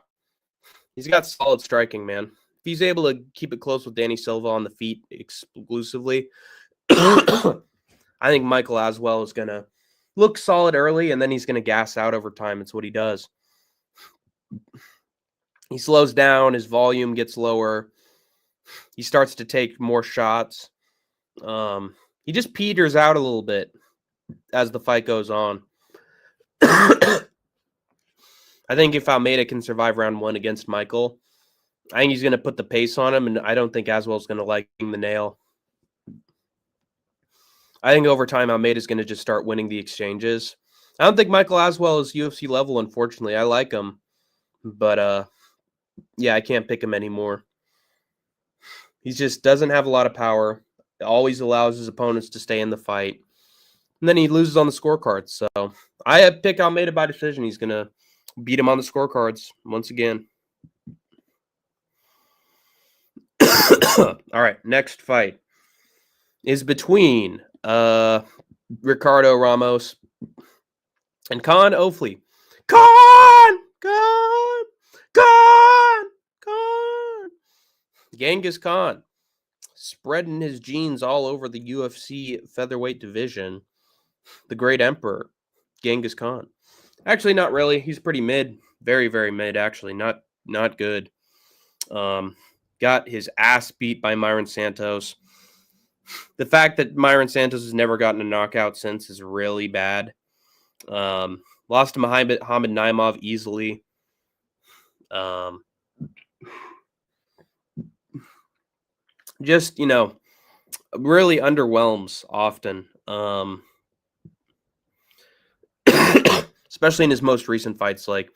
He's got solid striking, man. If he's able to keep it close with Danny Silva on the feet exclusively, I think Michael Aswell is going to look solid early, and then he's going to gas out over time. It's what he does. He slows down. His volume gets lower. He starts to take more shots. He just peters out a little bit as the fight goes on. I think if Almeida can survive round 1 against Michael, I think he's going to put the pace on him, and I don't think Aswell's going to like the nail. I think over time, Almeida's going to just start winning the exchanges. I don't think Michael Aswell is UFC level, unfortunately. I like him, but yeah, I can't pick him anymore. He just doesn't have a lot of power. Always allows his opponents to stay in the fight. And then he loses on the scorecards. So I pick Almeida by decision. He's going to beat him on the scorecards once again. All right, next fight is between Ricardo Ramos and Khan Ofli. Khan! Genghis Khan spreading his genes all over the UFC featherweight division. The great emperor, Genghis Khan. Actually, not really. He's pretty mid. Very, very mid, actually. Not good. Got his ass beat by Myron Santos. The fact that Myron Santos has never gotten a knockout since is really bad. Lost to Hamid Naimov easily. just, really underwhelms often. Especially in his most recent fights. Like,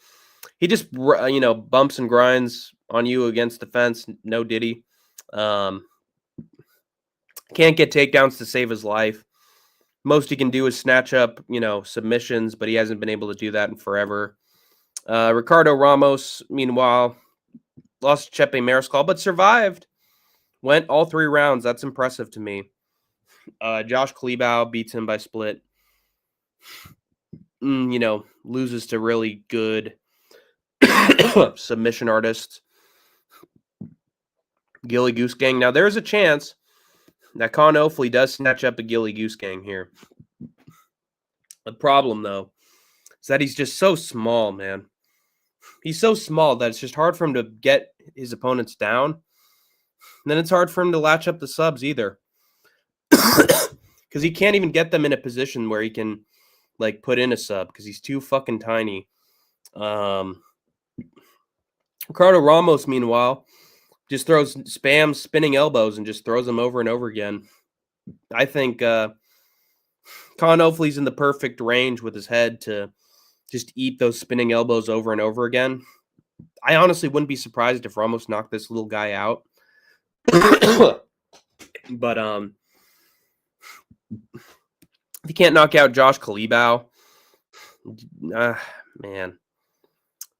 he just, bumps and grinds on you against the fence. No diddy. Um, can't get takedowns to save his life. Most he can do is snatch up, submissions, but he hasn't been able to do that in forever. Ricardo Ramos, meanwhile, lost to Chepe Mariscal, but survived. Went all 3 rounds. That's impressive to me. Josh Kleebau beats him by split. Loses to really good submission artists. Gilly Goose Gang. Now, there's a chance that Con Ofley does snatch up a Gilly Goose Gang here. The problem, though, is that he's just so small, man. He's so small that it's just hard for him to get his opponents down. And then it's hard for him to latch up the subs either. Because he can't even get them in a position where he can, put in a sub because he's too fucking tiny. Ricardo Ramos, meanwhile, just spams spinning elbows and just throws them over and over again. I think Con Ofley's in the perfect range with his head to just eat those spinning elbows over and over again. I honestly wouldn't be surprised if Ramos knocked this little guy out. But if he can't knock out Josh Kleebau, man,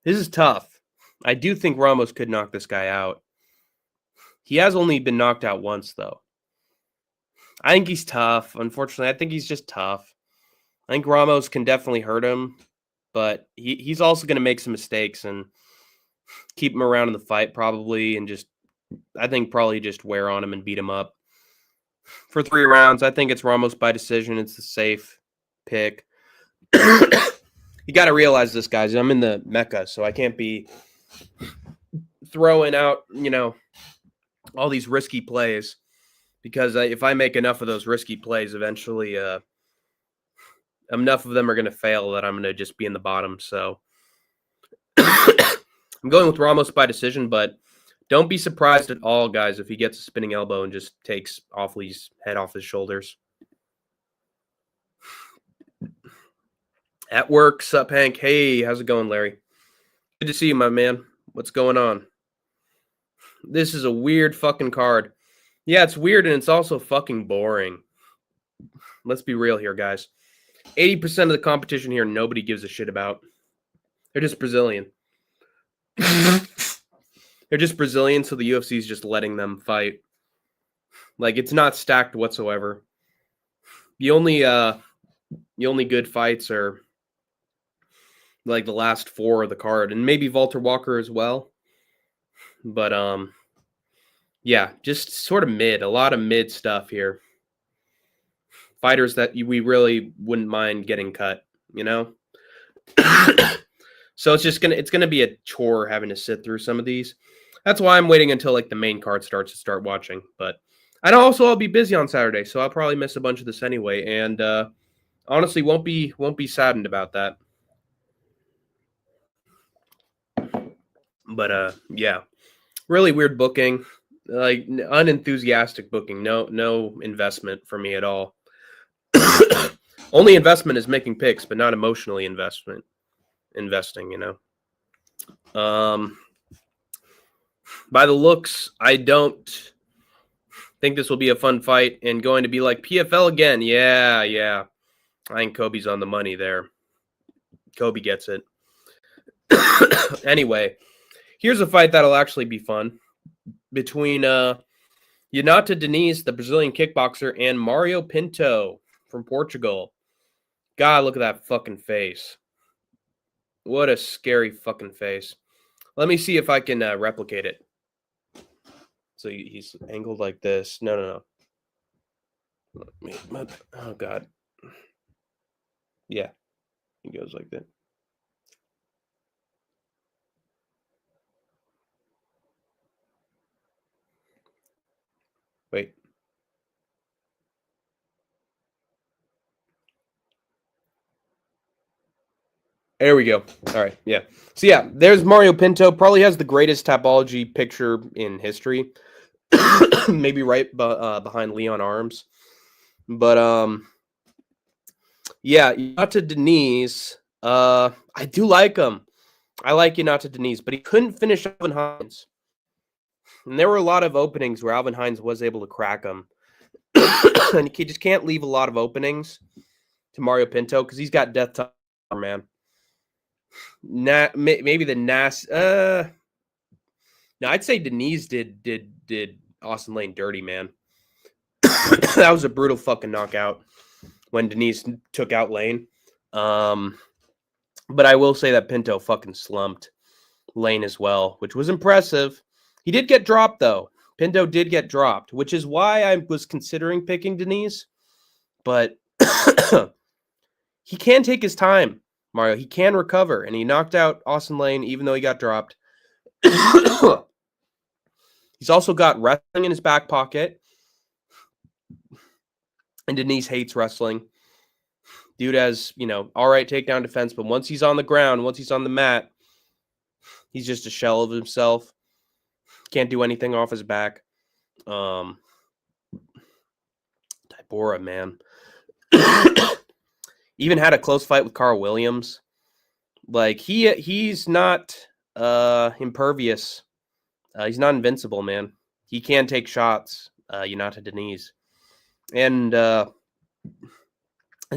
this is tough. I do think Ramos could knock this guy out. He has only been knocked out once, though. I think he's tough. Unfortunately, I think he's just tough. I think Ramos can definitely hurt him, but he's also going to make some mistakes and keep him around in the fight probably, and I think probably just wear on him and beat him up. For 3 rounds, I think it's Ramos by decision. It's the safe pick. You got to realize this, guys. I'm in the Mecca, so I can't be throwing out, all these risky plays, because if I make enough of those risky plays, eventually enough of them are going to fail that I'm going to just be in the bottom. So I'm going with Ramos by decision, but don't be surprised at all, guys, if he gets a spinning elbow and just takes Ofley's head off his shoulders. At work, sup, Hank? Hey, how's it going, Larry? Good to see you, my man. What's going on? This is a weird fucking card. Yeah, it's weird, and it's also fucking boring. Let's be real here, guys. 80% of the competition here, nobody gives a shit about. They're just Brazilian. They're just Brazilian, so the UFC is just letting them fight. It's not stacked whatsoever. The only good fights are the last 4 of the card, and maybe Walter Walker as well. But yeah, just sort of mid. A lot of mid stuff here. Fighters that we really wouldn't mind getting cut, So it's gonna be a chore having to sit through some of these. That's why I'm waiting until the main card starts to start watching. But I'll be busy on Saturday, so I'll probably miss a bunch of this anyway. And honestly, won't be saddened about that. But yeah, really weird booking, unenthusiastic booking. No investment for me at all. Only investment is making picks, but not emotionally investing. By the looks, I don't think this will be a fun fight and going to be like PFL again. Yeah. I think Kobe's on the money there. Kobe gets it. Anyway, here's a fight that'll actually be fun between Yanata Diniz, the Brazilian kickboxer, and Mario Pinto from Portugal. God, look at that fucking face. What a scary fucking face. Let me see if I can replicate it. So he's angled like this. No. Oh, God. Yeah. He goes like that. Wait. There we go. All right. Yeah. So, yeah, there's Mario Pinto. Probably has the greatest Tapology picture in history. maybe right behind Leon Arms. But yeah, Yonata Denise. I do like him. I like Yonata Denise, but he couldn't finish Alvin Hines. And there were a lot of openings where Alvin Hines was able to crack him. And he just can't leave a lot of openings to Mario Pinto because he's got death touch, man. Maybe the Nas. No, I'd say Denise did Austin Lane dirty, man. That was a brutal fucking knockout when Denise took out Lane. But I will say that Pinto fucking slumped Lane as well, which was impressive. He did get dropped, though. Pinto did get dropped, which is why I was considering picking Denise. But he can take his time, Mario. He can recover, and he knocked out Austin Lane even though he got dropped. He's also got wrestling in his back pocket. And Denise hates wrestling. Dude has, all right takedown defense, but once he's on the ground, once he's on the mat, he's just a shell of himself. Can't do anything off his back. Tybura, man. Even had a close fight with Carl Williams. Like, he's not impervious. He's not invincible, man. He can take shots, Yonata Denise. And as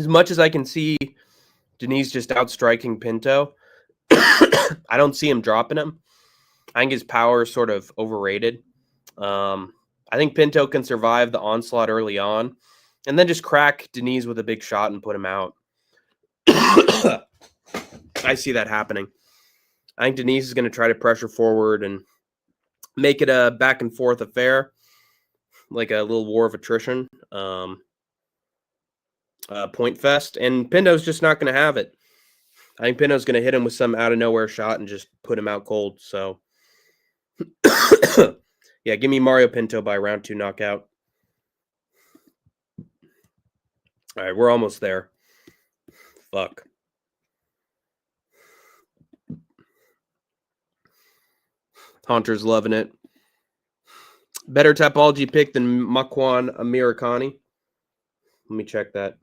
much as I can see Denise just outstriking Pinto, I don't see him dropping him. I think his power is sort of overrated. I think Pinto can survive the onslaught early on and then just crack Denise with a big shot and put him out. I see that happening. I think Denise is going to try to pressure forward and make it a back and forth affair, like a little war of attrition, point fest, and Pinto's just not going to have it. I think Pinto's going to hit him with some out of nowhere shot and just put him out cold. So, yeah, give me Mario Pinto by round 2 knockout. All right, we're almost there. Fuck. Hunter's loving it. Better Tapology pick than Makwan Amirkhani. Let me check that.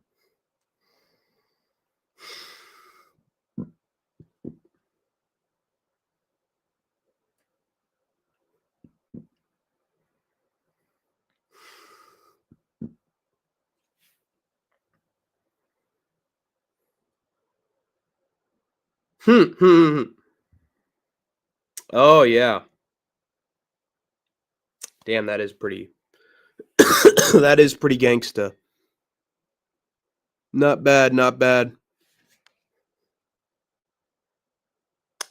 Oh, yeah. Damn, that is pretty. That is pretty gangsta. Not bad, not bad.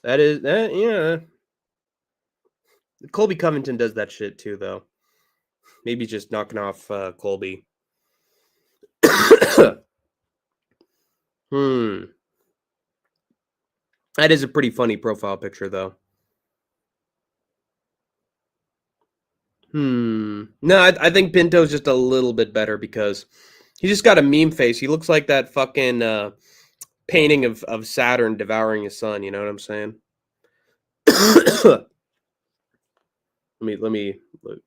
That is, yeah. Colby Covington does that shit too, though. Maybe just knocking off Colby. That is a pretty funny profile picture, though. No, I think Pinto's just a little bit better because he just got a meme face. He looks like that fucking painting of Saturn devouring his son. You know what I'm saying? Let me look.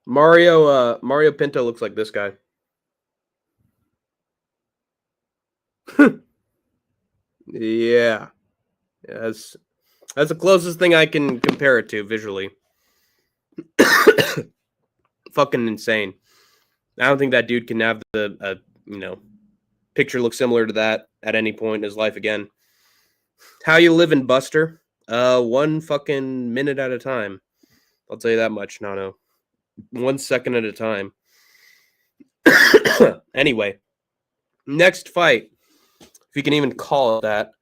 Mario Pinto looks like this guy. Yeah. That's the closest thing I can compare it to visually. Fucking insane. I don't think that dude can have the picture look similar to that at any point in his life again. How you living, Buster? 1 fucking minute at a time. I'll tell you that much, Nano. 1 second at a time. Anyway, next fight, if you can even call it that,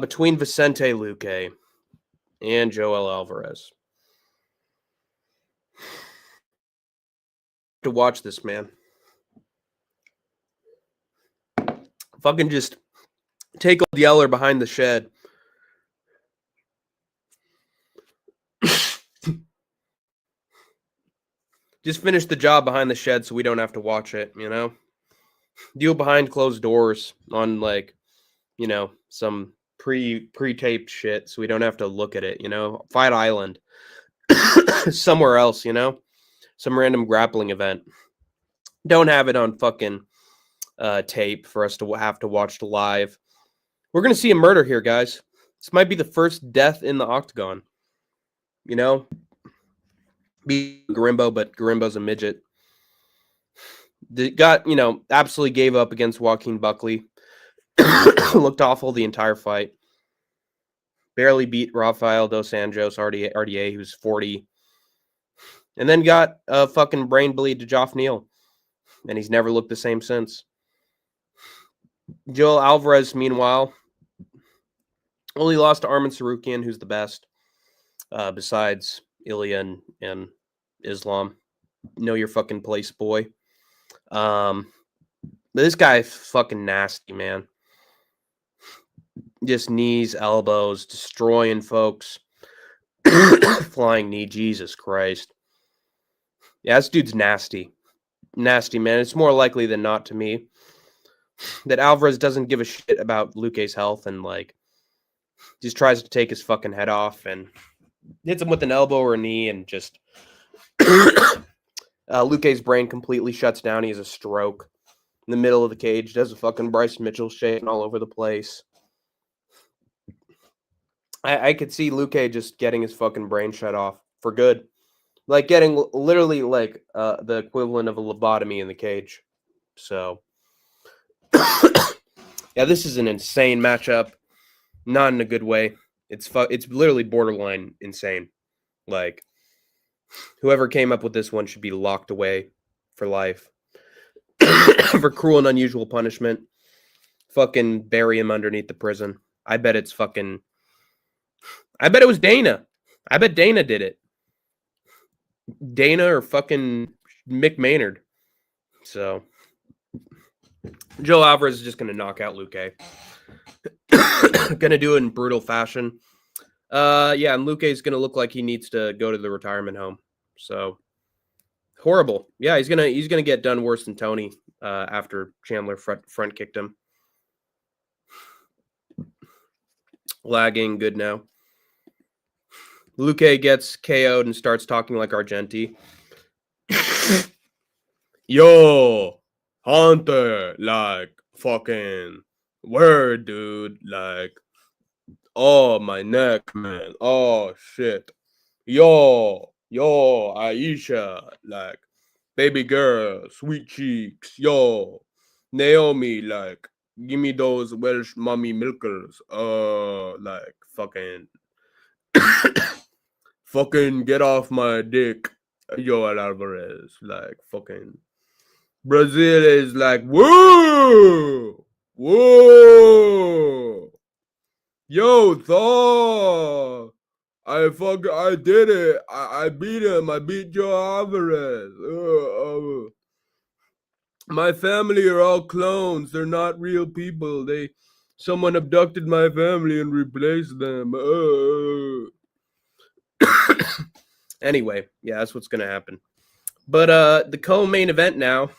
between Vicente Luque and Joel Alvarez. To watch this, man. Fucking just take old Yeller behind the shed. Just finish the job behind the shed so we don't have to watch it, you know? deal behind closed doors on like, you know, some pre-taped shit so we don't have to look at it, you know? Fight Island. Somewhere else, you know? Some random grappling event. Don't have it on fucking tape for us to have to watch live. We're going to see a murder here, guys. This might be the first death in the octagon. You know? Be Garimbo, but Garimbo's a midget. Got, you know, absolutely gave up against Joaquin Buckley. Looked awful the entire fight. Barely beat Rafael Dos Anjos, RDA, who's 40. And then got a fucking brain bleed to Geoff Neal. And he's never looked the same since. Joel Alvarez, meanwhile, only lost to Arman Sarukian, who's the best, besides Ilya and Islam. Know your fucking place, boy. But this guy fucking nasty, man. Just knees, elbows, destroying folks. Flying knee, Jesus Christ. Yeah, this dude's nasty. Nasty, man. It's more likely than not to me that Alvarez doesn't give a shit about Luque's health and, like, just tries to take his fucking head off and hits him with an elbow or a knee and just Luque's brain completely shuts down. He has a stroke in the middle of the cage. Does a fucking Bryce Mitchell shaking all over the place. I could see Luque just getting his fucking brain shut off for good. Like getting literally like the equivalent of a lobotomy in the cage. So, yeah, this is an insane matchup. Not in a good way. It's literally borderline insane. Like, whoever came up with this one should be locked away for life. For cruel and unusual punishment. Fucking bury him underneath the prison. I bet it was Dana. I bet Dana did it. Dana or fucking Mick Maynard. So, Joe Alvarez is just going to knock out Luque. Going to do it in brutal fashion. Yeah, and Luque is going to look like he needs to go to the retirement home. So, horrible. Yeah, he's gonna get done worse than Tony after Chandler front kicked him. Lagging, good now. Luque gets KO'd and starts talking like Argenti. Yo, Hunter, like, fucking word, dude. Like, oh, my neck, man. Oh, shit. Yo, Aisha, like, baby girl, sweet cheeks. Yo, Naomi, like, give me those Welsh mommy milkers. Like, fucking... fucking get off my dick, yo, Alvarez. Like, fucking Brazil is like, whoa, yo, Thor, I did it. I beat him. I beat Joe Alvarez. My family are all clones. They're not real people. Someone abducted my family and replaced them. Anyway, yeah, that's what's going to happen. But the co-main event now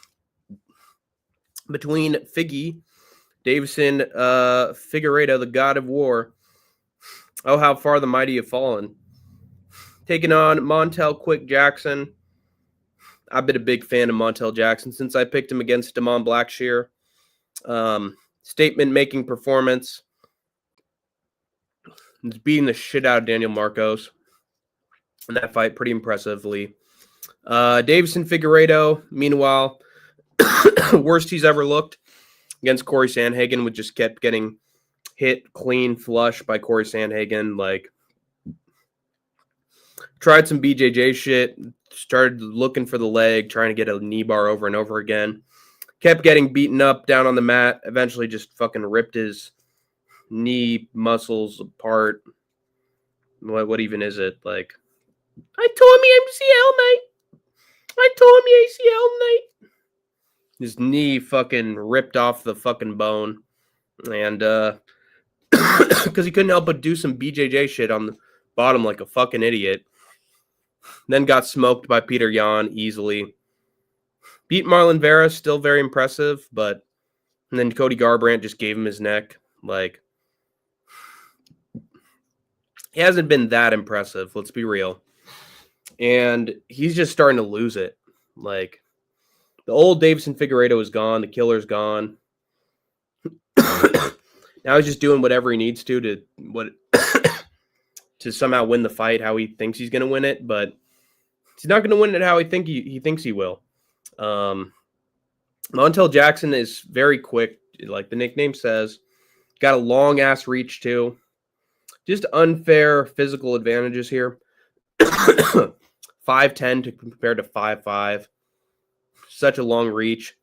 between Figgy, Davison, Figueiredo, the god of war. Oh, how far the mighty have fallen. Taking on Montel Quick Jackson. I've been a big fan of Montel Jackson since I picked him against Damon Blackshear. Statement-making performance. He's beating the shit out of Daniel Marcos in that fight pretty impressively. Davison Figueiredo, meanwhile, worst he's ever looked against Corey Sandhagen, which just kept getting hit clean flush by Corey Sandhagen. Like, tried some BJJ shit, started looking for the leg, trying to get a knee bar over and over again. Kept getting beaten up down on the mat, eventually just fucking ripped his knee muscles apart. What even is it? Like, I tore me MCL, mate. I tore me ACL, mate. His knee fucking ripped off the fucking bone. And, because he couldn't help but do some BJJ shit on the bottom like a fucking idiot. Then got smoked by Peter Yan easily. Beat Marlon Vera, still very impressive, but And then Cody Garbrandt just gave him his neck. Like, he hasn't been that impressive, let's be real. And he's just starting to lose it. Like, the old Davison Figueiredo is gone. The killer's gone. Now he's just doing whatever he needs to to somehow win the fight how he thinks he's going to win it, but he's not going to win it how he thinks he will. Montel Jackson is very quick, like the nickname says. Got a long-ass reach, too. Just unfair physical advantages here. 5'10" compared to 5'5". Such a long reach.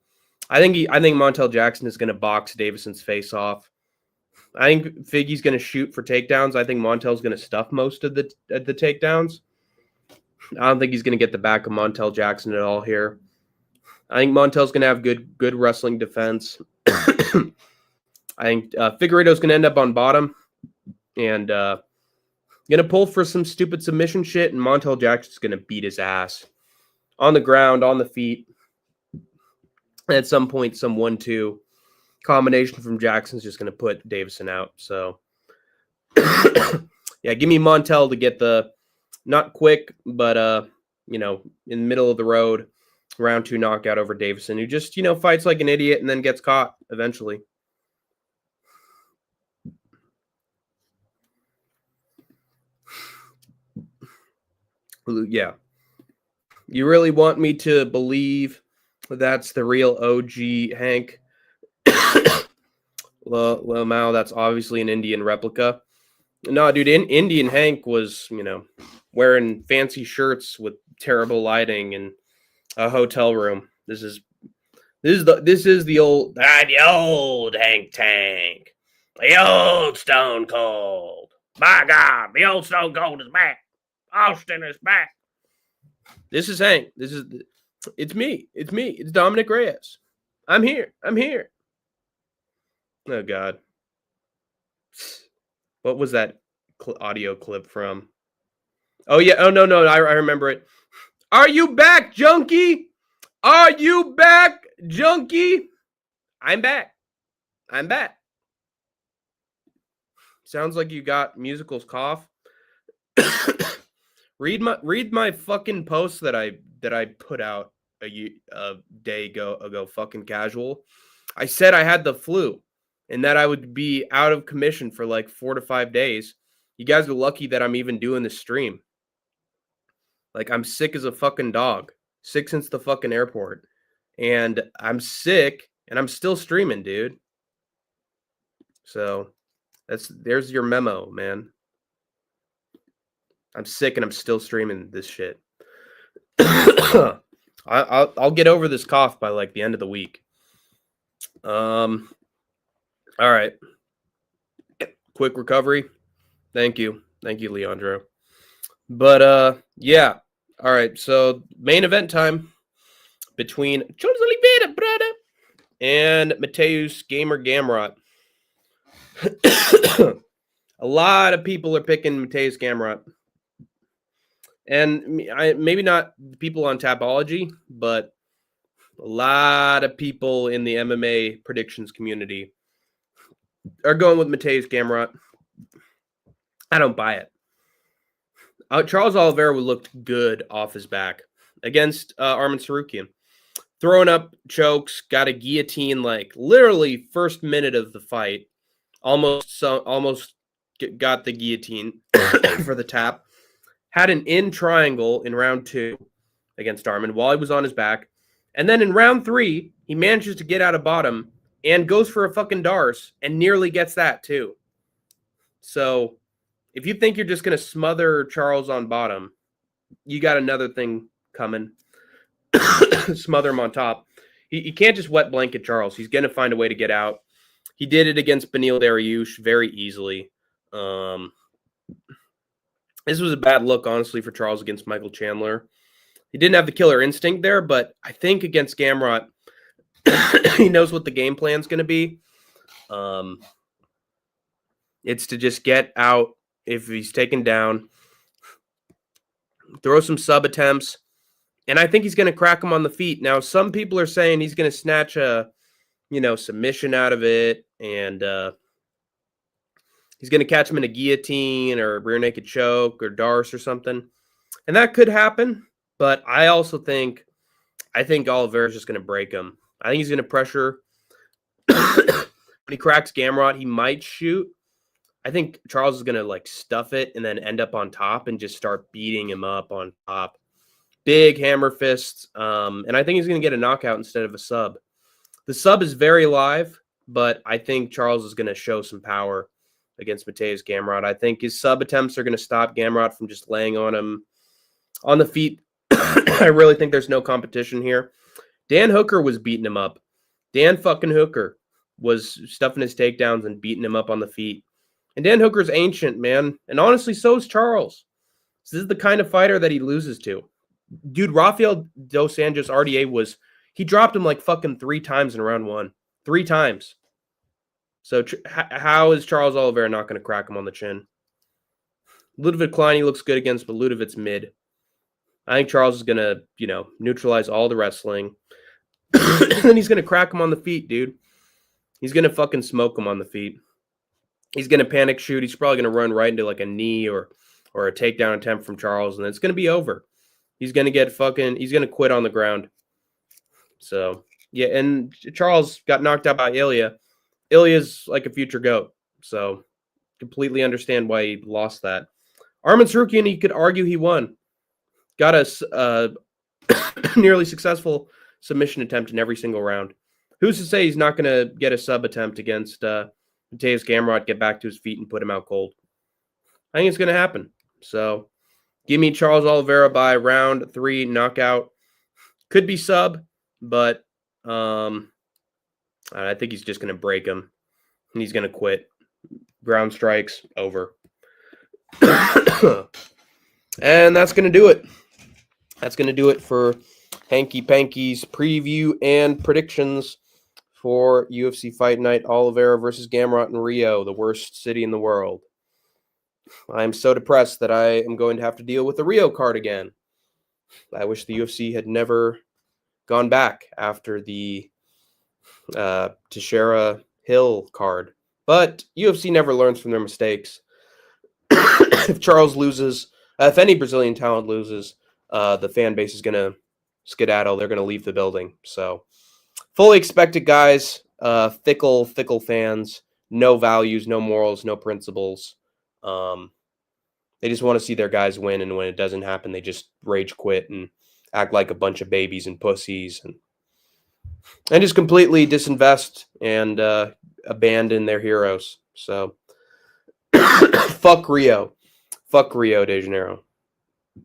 I think Montel Jackson is going to box Davison's face off. I think Figgy's going to shoot for takedowns. I think Montel's going to stuff most of the takedowns. I don't think he's going to get the back of Montel Jackson at all here. I think Montel's going to have good wrestling defense. I think Figueiredo's going to end up on bottom and going to pull for some stupid submission shit, and Montel Jackson's going to beat his ass on the ground, on the feet. And at some point, some 1-2 combination from Jackson's just going to put Davison out. So, yeah, give me Montel to get the not quick, but in the middle of the road, round 2 knockout over Davison, who just fights like an idiot and then gets caught eventually. Yeah, you really want me to believe that's the real OG Hank Lamau? That's obviously an Indian replica. No, dude, Indian Hank was, wearing fancy shirts with terrible lighting in a hotel room. This is the old Hank Tank, the old Stone Cold. My God, the old Stone Cold is back. Austin is back. This is Hank. It's me. It's Dominic Reyes. I'm here. Oh, God. What was that audio clip from? Oh, yeah. Oh, no. I remember it. Are you back, junkie? Are you back, junkie? I'm back. Sounds like you got musicals cough. Read my fucking post that I put out a day ago, fucking casual. I said I had the flu and that I would be out of commission for like 4 to 5 days. You guys are lucky that I'm even doing this stream. Like, I'm sick as a fucking dog. Sick since the fucking airport. And I'm sick and I'm still streaming, dude. So there's your memo, man. I'm sick and I'm still streaming this shit. I'll get over this cough by like the end of the week. All right. Quick recovery. Thank you, Leandro. But yeah. All right. So main event time between Charles Oliveira, brother, and Mateusz Gamrot. A lot of people are picking Mateusz Gamrot. And maybe not people on Tapology, but a lot of people in the MMA predictions community are going with Mateusz Gamrot. I don't buy it. Charles Oliveira looked good off his back against Arman Tsarukyan. Throwing up chokes, got a guillotine like literally first minute of the fight. Almost got the guillotine for the tap. Had an in triangle in round 2 against Arman while he was on his back. And then in round 3, he manages to get out of bottom and goes for a fucking Dars and nearly gets that too. So if you think you're just going to smother Charles on bottom, you got another thing coming. Smother him on top. He can't just wet blanket Charles. He's going to find a way to get out. He did it against Beneil Dariush very easily. This was a bad look, honestly, for Charles against Michael Chandler. He didn't have the killer instinct there, but I think against Gamrot, he knows what the game plan is going to be. It's to just get out if he's taken down, throw some sub attempts, and I think he's going to crack him on the feet. Now, some people are saying he's going to snatch a submission out of it, and he's going to catch him in a guillotine or rear naked choke or Darce or something. And that could happen, but I think Oliveira is just going to break him. I think he's going to pressure. When he cracks Gamrot, he might shoot. I think Charles is going to stuff it and then end up on top and just start beating him up on top. Big hammer fists. And I think he's going to get a knockout instead of a sub. The sub is very live, but I think Charles is going to show some power against Mateusz Gamrot. I think his sub attempts are going to stop Gamrot from just laying on him on the feet. I really think there's no competition here. Dan Hooker was beating him up. Dan fucking Hooker was stuffing his takedowns and beating him up on the feet. And Dan Hooker's ancient, man. And honestly, so is Charles. This is the kind of fighter that he loses to. Dude, Rafael Dos Anjos RDA he dropped him fucking 3 times in round 1. 3 times. So how is Charles Oliveira not going to crack him on the chin? Ludovic Klein, he looks good against, but Ludovic's mid. I think Charles is going to, neutralize all the wrestling. And then he's going to crack him on the feet, dude. He's going to fucking smoke him on the feet. He's going to panic shoot. He's probably going to run right into a knee or a takedown attempt from Charles, and it's going to be over. He's going to he's going to quit on the ground. So, yeah, and Charles got knocked out by Ilya. Ilya's like a future GOAT, so completely understand why he lost that. Arman Tsarukyan, you could argue he won. Got a nearly successful submission attempt in every single round. Who's to say he's not going to get a sub attempt against Mateusz Gamrot, get back to his feet, and put him out cold? I think it's going to happen. So give me Charles Oliveira by round 3 knockout. Could be sub, but I think he's just going to break him. And he's going to quit. Ground strikes, over. And that's going to do it. That's going to do it for Hanky Panky's preview and predictions for UFC Fight Night Oliveira versus Gamrot in Rio, the worst city in the world. I'm so depressed that I am going to have to deal with the Rio card again. I wish the UFC had never gone back after the Teixeira Hill card. But UFC never learns from their mistakes. If Charles loses, if any Brazilian talent loses, the fan base is going to skedaddle. They're going to leave the building. So fully expect it, guys. Fickle fans. No values, no morals, no principles. They just want to see their guys win, and when it doesn't happen, they just rage quit and act like a bunch of babies and pussies and just completely disinvest and abandon their heroes. So fuck Rio. Fuck Rio de Janeiro.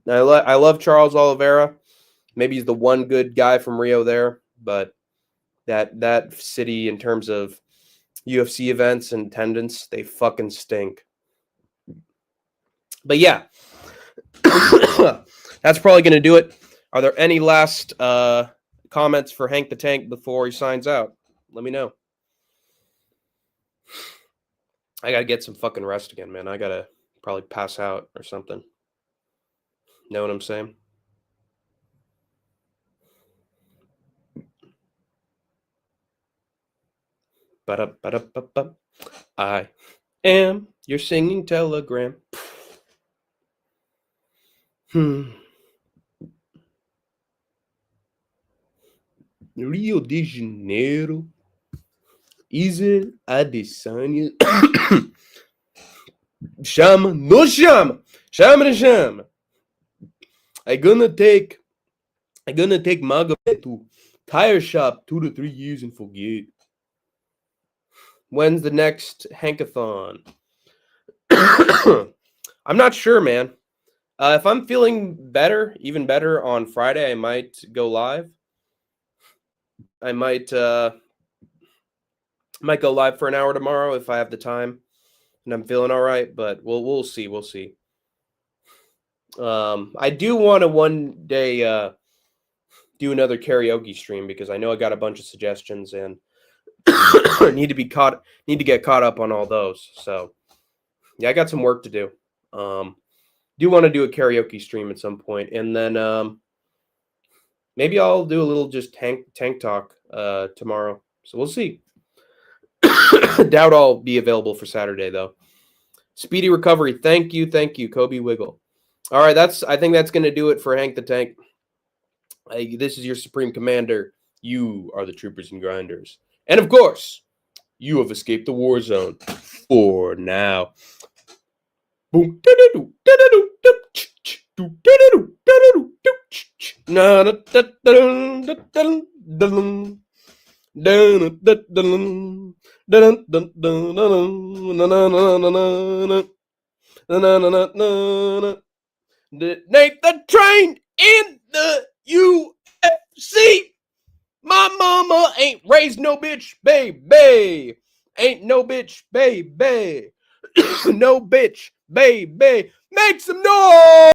I love Charles Oliveira. Maybe he's the one good guy from Rio there, but that city, in terms of UFC events and attendance, they fucking stink. But yeah, that's probably going to do it. Are there any last comments for Hank the Tank before he signs out? Let me know. I got to get some fucking rest again, man. I got to probably pass out or something. Know what I'm saying? Ba-da-ba-da-ba-ba. I am your singing telegram. Rio de Janeiro. Isn't Adesanya. Chama, no chama. Chama de chama. I'm gonna take Magomed to tire shop 2 to 3 years and forget. When's the next Hankathon? I'm not sure, man. If I'm feeling better, even better on Friday, I might go live. I might go live for an hour tomorrow if I have the time and I'm feeling all right, but we'll see. We'll see. I do want to one day do another karaoke stream because I know I got a bunch of suggestions and need to get caught up on all those. So yeah, I got some work to do. Do want to do a karaoke stream at some point, and then maybe I'll do a little just tank talk tomorrow. So we'll see. Doubt I'll be available for Saturday, though. Speedy recovery. Thank you, Kobe Wiggle. All right, I think that's going to do it for Hank the Tank. This is your Supreme Commander. You are the troopers and grinders. And of course, you have escaped the war zone for now. Boom. Name the train in the UFC. My mama ain't raised no bitch, baby. Ain't no bitch, baby. No bitch, baby. Make some noise.